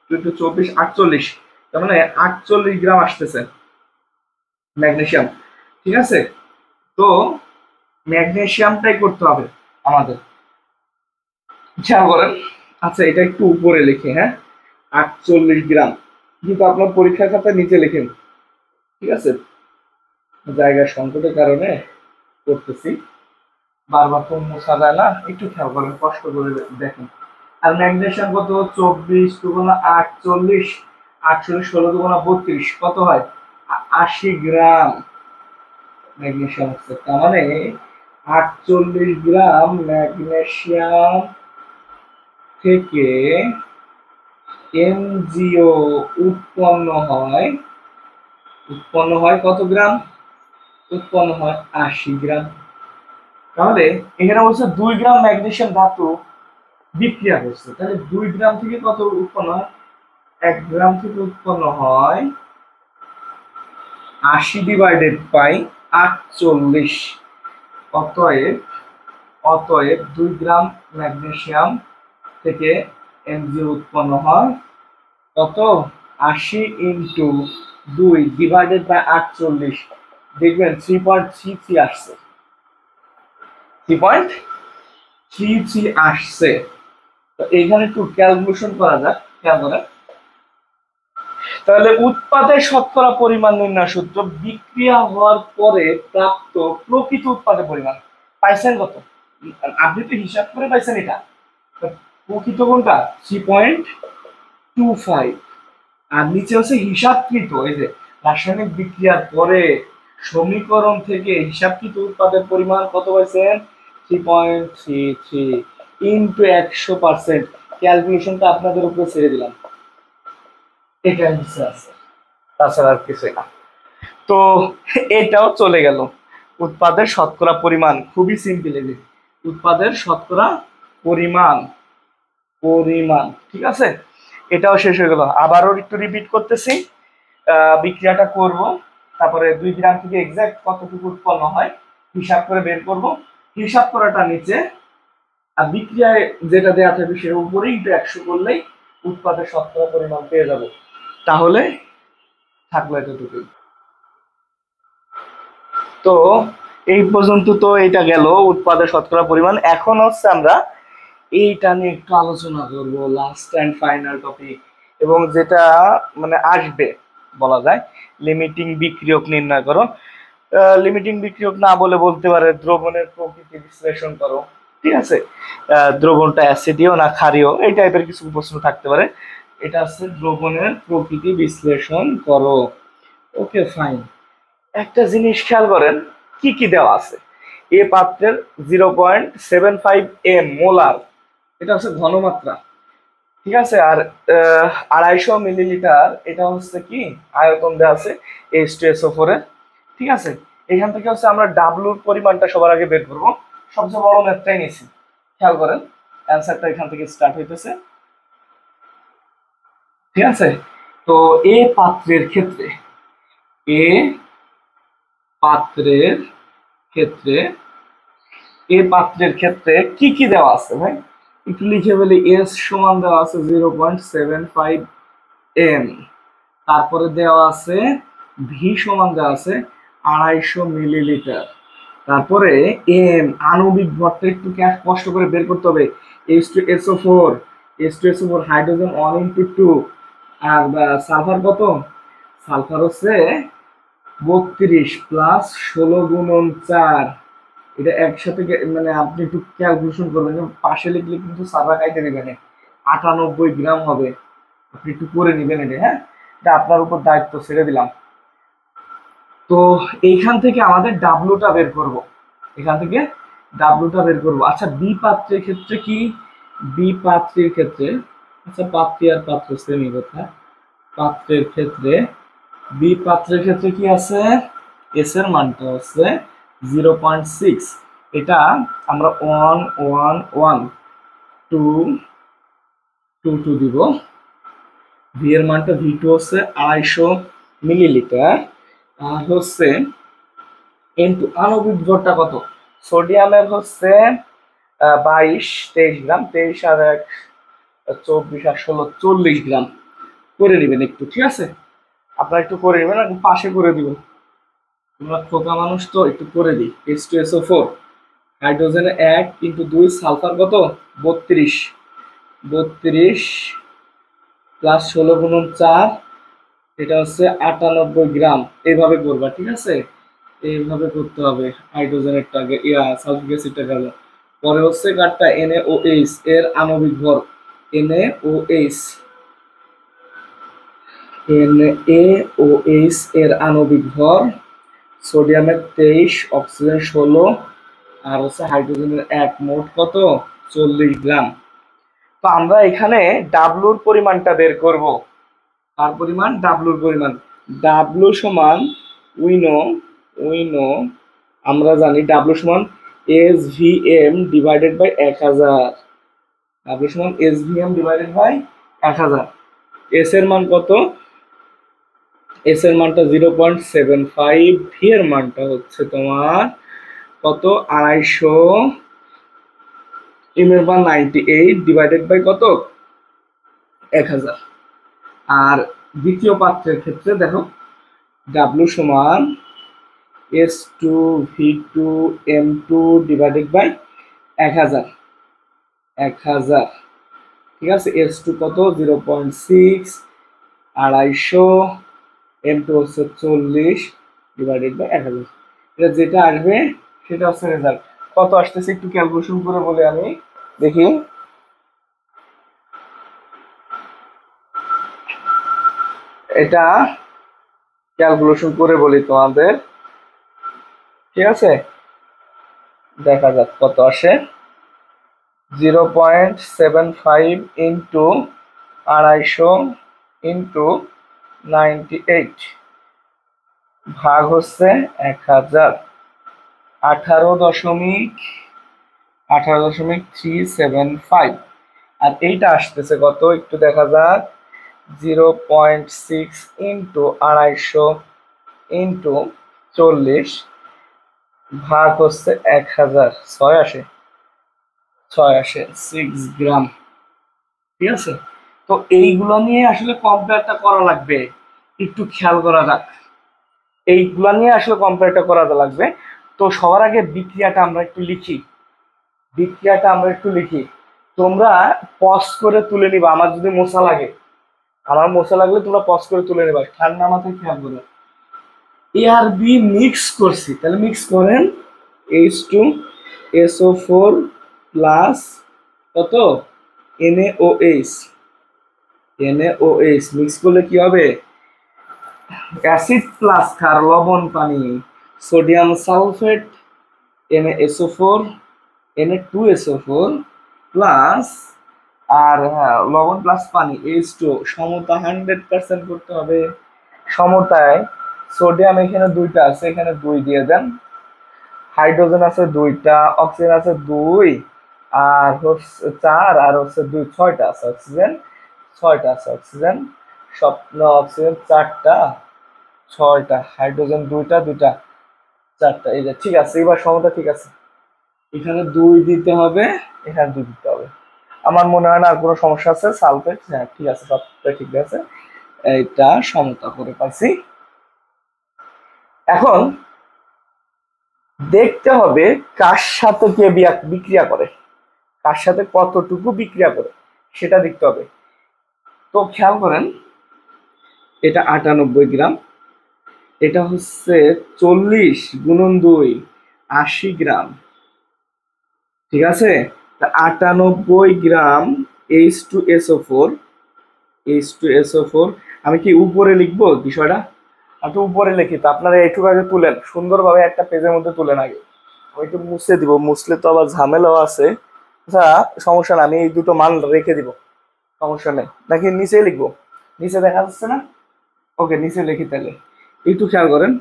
[SPEAKER 1] 2 ইন্টু 24 48, তার মানে 48 গ্রাম আসতেছে ম্যাগনেসিয়াম, ঠিক আছে। তো ম্যাগনেসিয়ামটাই করতে হবে আমাদের, খেয়াল করেন। আচ্ছা এটা একটু উপরে লিখে, হ্যাঁ 48 গ্রাম, কিন্তু আপনার পরীক্ষার খাতায় নিচে লিখেন, ঠিক আছে। জায়গার সংকটের কারণে করতেছি, বারবার তো মোছা যায় না, একটু খেয়াল করেন, কষ্ট করে দেখেন। আর ম্যাগনেসিয়াম কত, 24 2 48, 48 16 2 32, কত হয় 80 গ্রাম ম্যাগনেসিয়াম হচ্ছে। তার মানে 48 গ্রাম ম্যাগনেসিয়াম থেকে এমজিও উৎপন্ন হয়, কত গ্রাম, উৎপন্ন হয় 80 গ্রাম। তাহলে এখানে বলছে 2 গ্রাম ম্যাগনেসিয়াম ধাতু বিক্রিয়া করছে, তাহলে 2 গ্রাম থেকে কত উৎপন্ন হয়, 1 গ্রাম থেকে উৎপন্ন হয় 80 ডিভাইডেড বাই 48। অতএব 2 গ্রাম ম্যাগনেসিয়াম থেকে এমজিও উৎপন্ন হয় কত, 80 ইন্টু 2 ডিভাইডেড বাই 48, দেখবেন 3.33 আসছে, 3.33 আসছে। তো এইখানে একটু ক্যালকুলেশন করা যাক, খেয়াল করেন। তাহলে উৎপাদের শতকরা পরিমাণ নির্ণয় সূত্র, বিক্রিয়া হওয়ার পরে প্রাপ্ত প্রকৃত উৎপাদের পরিমাণ পাইছেন কত, আপনি তো হিসাব করে পাইছেন এটা, প্রকৃত কোনটা 3.25, আর নিচে হচ্ছে হিসাবকৃত, এই যে রাসায়নিক বিক্রিয়ার পরে সমীকরণ থেকে হিসাবকৃত উৎপাদের পরিমাণ কত পাইছেন, 3.33 ইন্টু 100%। ক্যালকুলেশনটা আপনাদের উপরে ছেড়ে দিলাম, এটা অ্যান্সার আছে, তাছাড়া আর কিছুই না। তো এটাও চলে গেল, উৎপাদের শতকরা পরিমাণ খুবই সিম্পল, এই যে উৎপাদের শতকরা পরিমাণ, ঠিক আছে। এটাও শেষ হয়ে গেল। আবারও একটু রিপিট করতেছি, বিক্রিয়াটা করব, তারপরে 2 গ্রাম থেকে এক্সাক্ট কতটুকু উৎপন্ন হয় হিসাব করে বের করব, হিসাব করাটা নিচে, আর বিক্রিয়ায় যেটা দেওয়া থাকবে সেটার উপরে ইন্টু 100 করলেই উৎপাদের শতকরা পরিমাণ পেয়ে যাব। তাহলে থাকলো এতটুকুই। তো এই পর্যন্ত তো এটা গেল উৎপাদের শতকরা পরিমাণ। এখন হচ্ছে আমরা এইটা নিয়ে একটু আলোচনা করব, লাস্ট এন্ড ফাইনাল টপিক, এবং যেটা মানে আসবে বলা যায়, লিমিটিং বিক্রিয়ক নির্ণয় করো। লিমিটিং বিক্রিয়ক না বলে বলতে পারে দ্রবণের প্রকৃতি বিশ্লেষণ করো, ঠিক আছে। দ্রবণটা অ্যাসিডীয় না ক্ষারীয়, এই টাইপের কিছু প্রশ্ন থাকতে পারে। এটা হচ্ছে দ্রবণের প্রকৃতি বিশ্লেষণ করো। Okay fine. একটা জিনিস খেয়াল করেন, কি কি দেওয়া আছে। এ পাত্রের 0.75 এম মোলার, এটা হচ্ছে ঘনমাত্রা, ঠিক আছে। আর 250 মিলিলিটার, এটা হচ্ছে কি আয়তন দেওয়া আছে H2SO4 এর, ঠিক আছে। এখান থেকে হচ্ছে আমরা ডাব্লুর পরিমাণটা সবার আগে বের করবো, সবচেয়ে বড় ম্যাথটাই নিয়েছি। খেয়াল করেন অ্যান্সারটা এখান থেকে স্টার্ট হইতেছে, ঠিক আছে। তো এ পাত্রের ক্ষেত্রে, এ পাত্রের ক্ষেত্রে এ পাত্রের ক্ষেত্রে কি কি দেওয়া আছে ভাই, একটু লিখে বলি। এস সমান দেওয়া আছে 0.75 এম, তারপরে দেওয়া আছে ভি সমান দেওয়া আছে 250 মিলিলিটার, তারপরে এম আণবিক ভরটা একটু কষ্ট করে বের করতে হবে। H2SO4, H2SO4 হাইড্রোজেন 1 × 2, আর সালফার কত, সালফার হচ্ছে 32 প্লাস 16 × 4, এটা একসাথে মানে আপনি একটু ক্যালকুলেশন করবেন, পাশে লিখলে কিন্তু সাদা কাইতে নেবেন, 98 গ্রাম হবে, আপনি একটু করে নেবেন এটা, হ্যাঁ এটা আপনার উপর দায়িত্ব ছেড়ে দিলাম। তো এইখান থেকে আমাদের ডাব্লুটা বের করব, এখান থেকে ডাব্লুটা বের করব। আচ্ছা বি পাত্রের ক্ষেত্রে কি, বি পাত্রের ক্ষেত্রে, আচ্ছা পাত্রী আর পাত্র সেমই কথা, পাত্রের ক্ষেত্রে বি পাত্রের ক্ষেত্রে কি আছে, এস এর মানটা হচ্ছে 0.6, এটা আমরা 1 1 1 2 টু দিব, ভি এর মানটা ভি2 হচ্ছে 250 মিলিলিটার, আর হচ্ছে ইনটু আণবিক ভরটা কত, সোডিয়ামের হচ্ছে 22-23 গ্রাম, 23 আর 1 24 আর 16 40 গ্রাম করে নেবেন একটু, ঠিক আছে? আপনারা একটু করে নেবেন, একটু পাশে করে দিবেন, আমরা খোকা মানুষ তো একটু করে দিই। H2SO4, হাইড্রোজেনে 1 ইন্টু 2, সালফার কত 32, 32 প্লাস 16 গুণন 4, এটা হচ্ছে 98 গ্রাম। এইভাবে করবা, ঠিক আছে? এইভাবে করতে হবে। হাইড্রোজেনেরটা আগে, সালফিক অ্যাসিডটা গেল, পরে হচ্ছে কারটা NaOH এর আণবিক ভর, NaOH, NaOH এর আণবিক ভর, সোডিয়ামের 23, অক্সিজেন 16, আর হচ্ছে হাইড্রোজেনের 1, মোট কত 40 গ্রাম। তো আমরা এখানে ডাব্লুর পরিমাণটা বের করব। আর পরিমাণ ডাব্লুর পরিমাণ, ডাব্লু সমান উইনো আমরা জানি ডাব্লু সমান SVM ডিভাইডেড বাই 1000, ডাব্লু সমান SVM ডিভাইডেড বাই 1000। এস এর মান কত, এস এর মানটা 0.75, ভি এর মানটা হচ্ছে তোমার কত 250, এম এর মান 98 ডিভাইডেড বাই কত 1000। আর দ্বিতীয় পাত্রের ক্ষেত্রে দেখো ডাব্লু সমান S2V2M2 ডিভাইডেড বাই 1000, 1000, ঠিক আছে? S2 কত 0.6, 250, M2 হচ্ছে 40 ডিভাইডেড বাই 1000। এটা যেটা আসবে সেটা হচ্ছে রেজাল্ট। কত আসতেছে একটু ক্যালকুলেশন করে বলে আমি দেখি। এটা ক্যালকুলেশন করে বলি তোমাদের, ঠিক আছে? দেখা যাক কত আসে। 0.75 ইন্টু 250 ইন্টু 98 ভাগ হচ্ছে 1000, 18.375। আর এইটা আসতেছে কত একটু দেখা যাক, 0.6 ইন্টু 250 ইন্টু 40 ভাগ হচ্ছে 1000, 6 আসে, 6 গ্রাম, ঠিক আছে? তো এইগুলো নিয়ে আসলে কম্পেয়ারটা করা লাগবে, একটু খেয়াল করা যাক। এইগুলা নিয়ে আসলে কম্পেয়ারটা করা লাগবে। তো সবার আগে বিক্রিয়াটা আমরা একটু লিখি, বিক্রিয়াটা আমরা একটু লিখি। তোমরা পজ করে তুলে নিবা, আমার যদি মশা লাগে, আমার মশা লাগলে তোমরা পজ করে তুলে নিবা, ঠান্ডা মাথায় খেয়াল করো। এ আর বি মিক্স করছি, তাহলে মিক্স করেন H2SO4 প্লাস কত NaOH, NaOH মিক্স করলে কি হবে, অ্যাসিড প্লাস ক্ষার লবণ পানি, sodium sulphate NaSO4, Na2SO4 plus, আর হ্যাঁ লবণ প্লাস পানি H2O, সমতা 100% করতে হবে। সমতায় সোডিয়াম এখানে 2টা আছে, এখানে 2 দিয়ে দেন, হাইড্রোজেন আছে 2টা, অক্সিজেন আছে 2, আর হচ্ছে 4, আর হচ্ছে 2, 6টা আছে অক্সিজেন, 6টা আছে অক্সিজেন, স্বপ্ন অক্সিজেন 4টা, 6টা, হাইড্রোজেন 2টা, 2টা, 4টা, এই যে ঠিক আছে। এবার সমতা ঠিক আছে, এখানে 2 দিতে হবে, এখানে 2 দিতে হবে। আমার মনে হয় না আর কোনো সমস্যা আছে। সালফেট, হ্যাঁ ঠিক আছে, সবটা ঠিক আছে। এইটা সমতা করে পাচ্ছি। এখন দেখতে হবে কার সাথে কে বিক্রিয়া করে, কার সাথে কতটুকু বিক্রিয়া করে সেটা দেখতে হবে। তো খেয়াল করেন, এটা 98 গ্রাম, এটা হচ্ছে 40 গুণন 2, 80 গ্রাম, ঠিক আছে? 98 গ্রাম H2SO4, H2SO4, আমি কি উপরে লিখবো বিষয়টা, একটু উপরে লিখি, তো আপনারা একটু আগে তুলেন সুন্দরভাবে একটা পেজের মধ্যে তুলেন আগে, আমি একটু মুছে দিব, মুছলে তো আবার ঝামেলাও আছে। আচ্ছা সমস্যা না, আমি এই দুটো মান রেখে দিব, সমস্যা নেই। নাকি নিচে লিখবো, নিচে দেখা যাচ্ছে না? ওকে নিচে লিখি তাহলে, একটু খেয়াল করেন।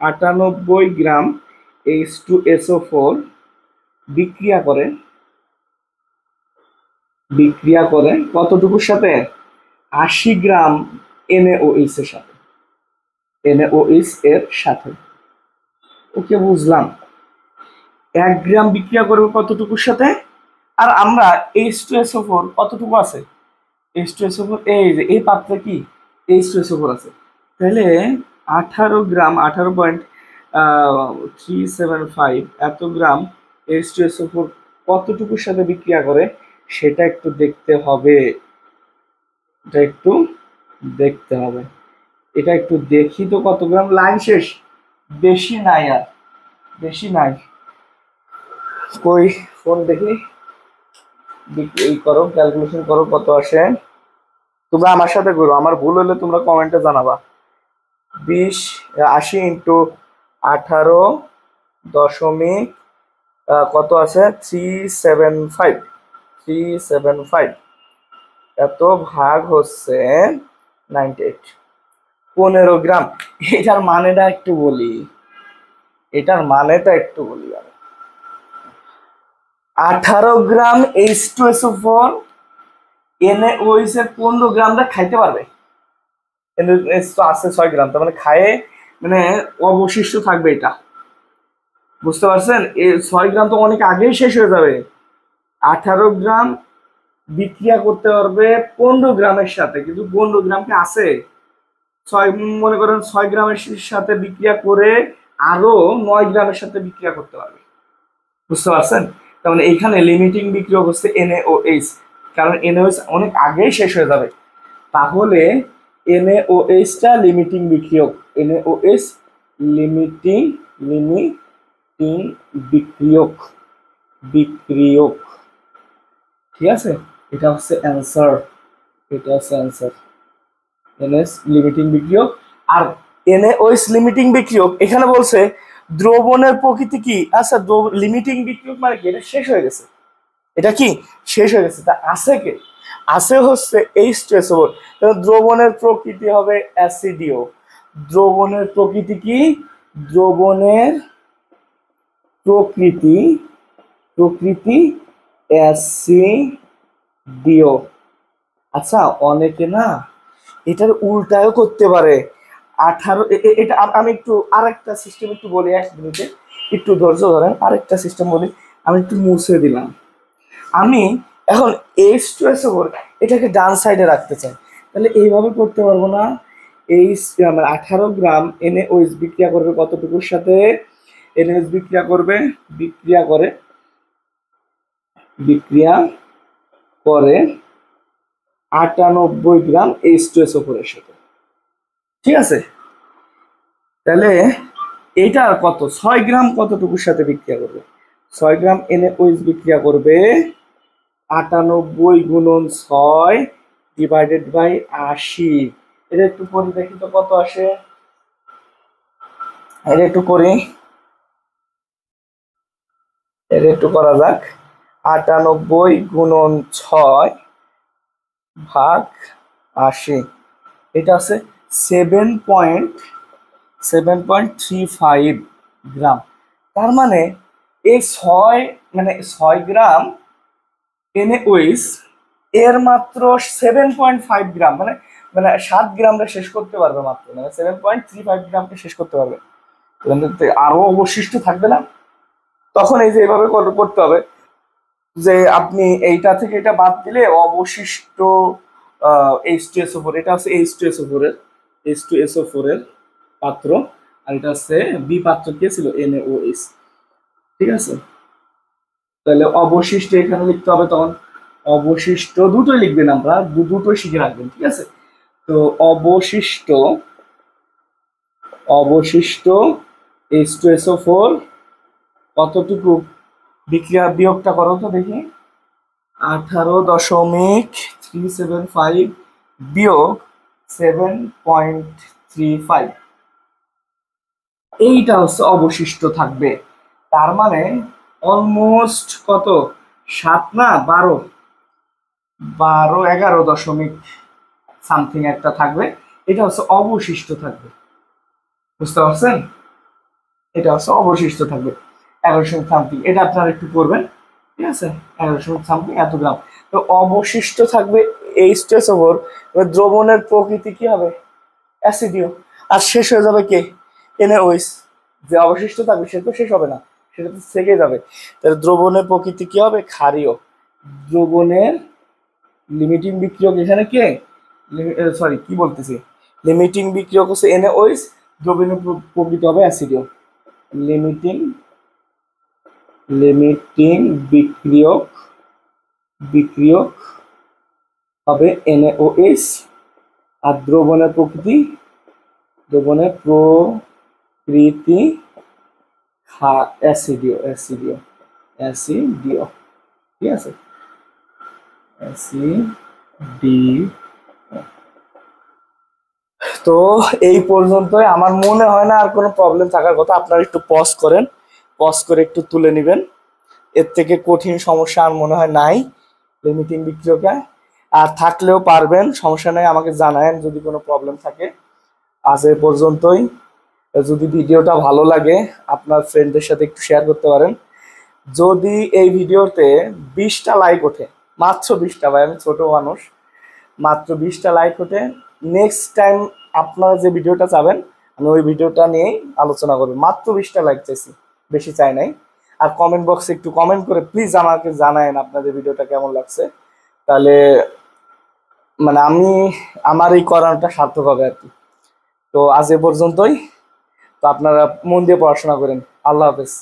[SPEAKER 1] 98 গ্রাম H2SO4 বিক্রিয়া করে বিক্রিয়া করে কতটুকুর সাথে, 80 গ্রাম NaOH এর সাথে, NaOH এর সাথে। ওকে, বুঝলাম। 1 গ্রাম বিক্রিয়া করবে কতটুকুর সাথে, আর আমরা H2SO4 কতটুকু আছে, H2SO4 এই যে এই পাত্রে কি H2SO4 আছে, তাহলে 18 গ্রাম, 18.375 এত গ্রাম H2SO4 কতটুকুর সাথে বিক্রিয়া করে সেটা একটু দেখতে হবে, এটা একটু দেখতে হবে। এটা একটু দেখি তো কত গ্রাম, লাইন শেষ, বেশি নাই আর, বেশি নাই। কই ফোন দেখি, এই করো, ক্যালকুলেশন করো কত আসে। তোমরা আমার সাথে করো, আমার ভুল হলে তোমরা কমেন্টে জানাবা। 80 ইন্টু 18 কত আছে, 375, 375 এত ভাগ হচ্ছে 98, 15 গ্রাম। এটার মানেটা একটু বলি, এটার মানেটা একটু বলি আমি। 18 গ্রাম H2SO4 NaOH এর 15 গ্রামটা খাইতে পারবে, NaOH তো আছে 6 গ্রাম, তার মানে খায়ে মানে অবশিষ্ট থাকবে এটা, বুঝতে পারছেন? এই 6 গ্রাম তো অনেক আগেই শেষ হয়ে যাবে। 18 গ্রাম বিক্রিয়া করতে পারবে 15 গ্রামের সাথে, কিন্তু 15 গ্রামকে আছে 6, মনে করেন 6 গ্রামের সাথে বিক্রিয়া করে আরো 9 গ্রামের সাথে বিক্রিয়া করতে পারবে, বুঝতে পারছেন? তার মানে এখানে লিমিটিং বিক্রিয়ক হচ্ছে NaOH, কারণ NaOH অনেক আগেই শেষ হয়ে যাবে। তাহলে NaOH টা লিমিটিং বিক্রিয়ক, NaOH লিমিটিং লিমিটিং বিক্রিয়ক, বিক্রিয়ক, ঠিক আছে? এটা হচ্ছে অ্যান্সার, এটা হচ্ছে অ্যান্সার। NaOH লিমিটিং বিক্রিয়ক। আর NaOH লিমিটিং বিক্রিয়ক এখানে বলছে দ্রবণের প্রকৃতি কি, আচ্ছা লিমিটিং বিক্রিয়ক মানে কি, এটা শেষ হয়ে গেছে, এটা কি শেষ হয়ে গেছে, তা আছে কে, আছে হচ্ছে H2SO4। দ্রবণের প্রকৃতি হবে অ্যাসিডীয়, দ্রবণের প্রকৃতি কি, দ্রবণের প্রকৃতি, প্রকৃতি অ্যাসিডীয়। আচ্ছা, অনেকে না এটার উল্টাও করতে পারে। 18 এটা আমি একটু আরেকটা সিস্টেম একটু বলি, 1 মিনিটে একটু ধৈর্য ধরেন, আরেকটা সিস্টেম বলি। আমি একটু মুছে দিলাম, আমি এখন H2SO4 এটাকে ডান সাইডে রাখতে চাই, তাহলে এইভাবে করতে পারবো না। এই 18 গ্রাম NaOH বিক্রিয়া করবে কতটুকুর সাথে, NaOH বিক্রিয়া করবে, বিক্রিয়া করে, বিক্রিয়া করে 98 গ্রাম H2SO4 এর সাথে, ঠিক আছে? তাহলে এইটা কত, 6 গ্রাম কতটুকুর সাথে বিক্রিয়া করবে, 6 গ্রাম NaOH বিক্রিয়া করবে 98 গুণন 6 ডিভাইডেড বাই 80। এটা একটু করি দেখি তো কত আসে, এটা একটু করি, এটা একটু করা যাক। 98 গুণন 6 ভাগ 80, এটা আছে 7.35 গ্রাম। তার মানে এই 6 গ্রাম NaOH এর মাত্র 7.5 গ্রাম, মানে মানে 7 গ্রামটা শেষ করতে পারবে মাত্র, মানে 7.35 গ্রামকে শেষ করতে পারবে, আরো অবশিষ্ট থাকবে না। তখন এই যে এভাবে করতে হবে যে আপনি এইটা থেকে এটা বাদ দিলে অবশিষ্ট H2SO4, এটা হচ্ছে H2SO4 এর, H2SO4 এর পাত্র, আর এটা হচ্ছে বি পাত্র, কে ছিল, NaOH, ঠিক আছে? তাহলে অবশিষ্ট এখানে লিখতে হবে, তখন অবশিষ্ট দুটোই লিখবেন, আমরা দুটোই শিখে রাখবেন, ঠিক আছে? তো অবশিষ্ট, অবশিষ্ট H2SO4 কতটুকু বিক্রিয়া, বিয়োগটা করো তো দেখি, 18.375 বিয়োগ 7.35, এইটা হচ্ছে অবশিষ্ট থাকবে। তার মানে অলমোস্ট কত, 7 না 12, 11 দশমিক সামথিং একটা থাকবে, এটা হচ্ছে অবশিষ্ট থাকবে, বুঝতে পারছেন? এটা হচ্ছে অবশিষ্ট থাকবে 11 সামথিং, এটা আপনারা একটু করবেন। ঠিক আছে, 1100 সামথিং এত গ্রাম। তো অবশিষ্ট থাকবে H2SO4, দ্রবণের প্রকৃতি কি হবে? অ্যাসিডীয়। আর শেষ হয়ে যাবে কে? NaOH। যে অবশিষ্ট থাকবে সে তো শেষ হবে না, সেটা তো থেকে যাবে। তাহলে দ্রবণের প্রকৃতি কি হবে? ক্ষারীয়। দ্রবণের লিমিটিং বিক্রিয়ক এখানে কে? সরি কি বলতেছি, লিমিটিং বিক্রিয়ক হচ্ছে NaOH, দ্রবণের প্রকৃতি হবে অ্যাসিডীয়। লিমিটিং লিমিটিং বিক্রিয়ক বিক্রিয়ক হবে NaOH। আর দ্রবণের প্রকৃতি অ্যাসিডীয় অ্যাসিডীয় অ্যাসিডীয়। ঠিক আছে, অ্যাসিডীয়। তো এই পর্যন্তই, আমার মনে হয় না আর কোনো প্রবলেম থাকার কথা। আপনারা একটু পজ করেন, পজ করে একটু তুলে নেবেন। এর থেকে কঠিন সমস্যা আর মনে হয় নাই লিমিটিং বিক্রিয়কে। আর থাকলেও পারবেন, সমস্যা নেই, আমাকে জানায়েন যদি কোনো প্রবলেম থাকে। আজ এ পর্যন্তই। যদি ভিডিওটা ভালো লাগে আপনার ফ্রেন্ডদের সাথে একটু শেয়ার করতে পারেন। যদি এই ভিডিওতে 20টা লাইক ওঠে, মাত্র 20টা, ভাই আমি ছোট মানুষ, মাত্র 20টা লাইক ওঠে, নেক্সট টাইম আপনারা যে ভিডিওটা চাবেন আমি ওই ভিডিওটা নিয়েই আলোচনা করব। মাত্র 20টা লাইক চাইছি, বেশি চাই নাই। আর কমেন্ট বক্সে একটু কমেন্ট করে প্লিজ আমাকে জানায়েন আপনাদের ভিডিওটা কেমন লাগছে। তাহলে মানে আমার এই করানোটা সার্থক হবে আর কি। তো আজ এ পর্যন্তই। তো আপনারা মন দিয়ে পড়াশোনা করেন। আল্লাহ হাফেজ।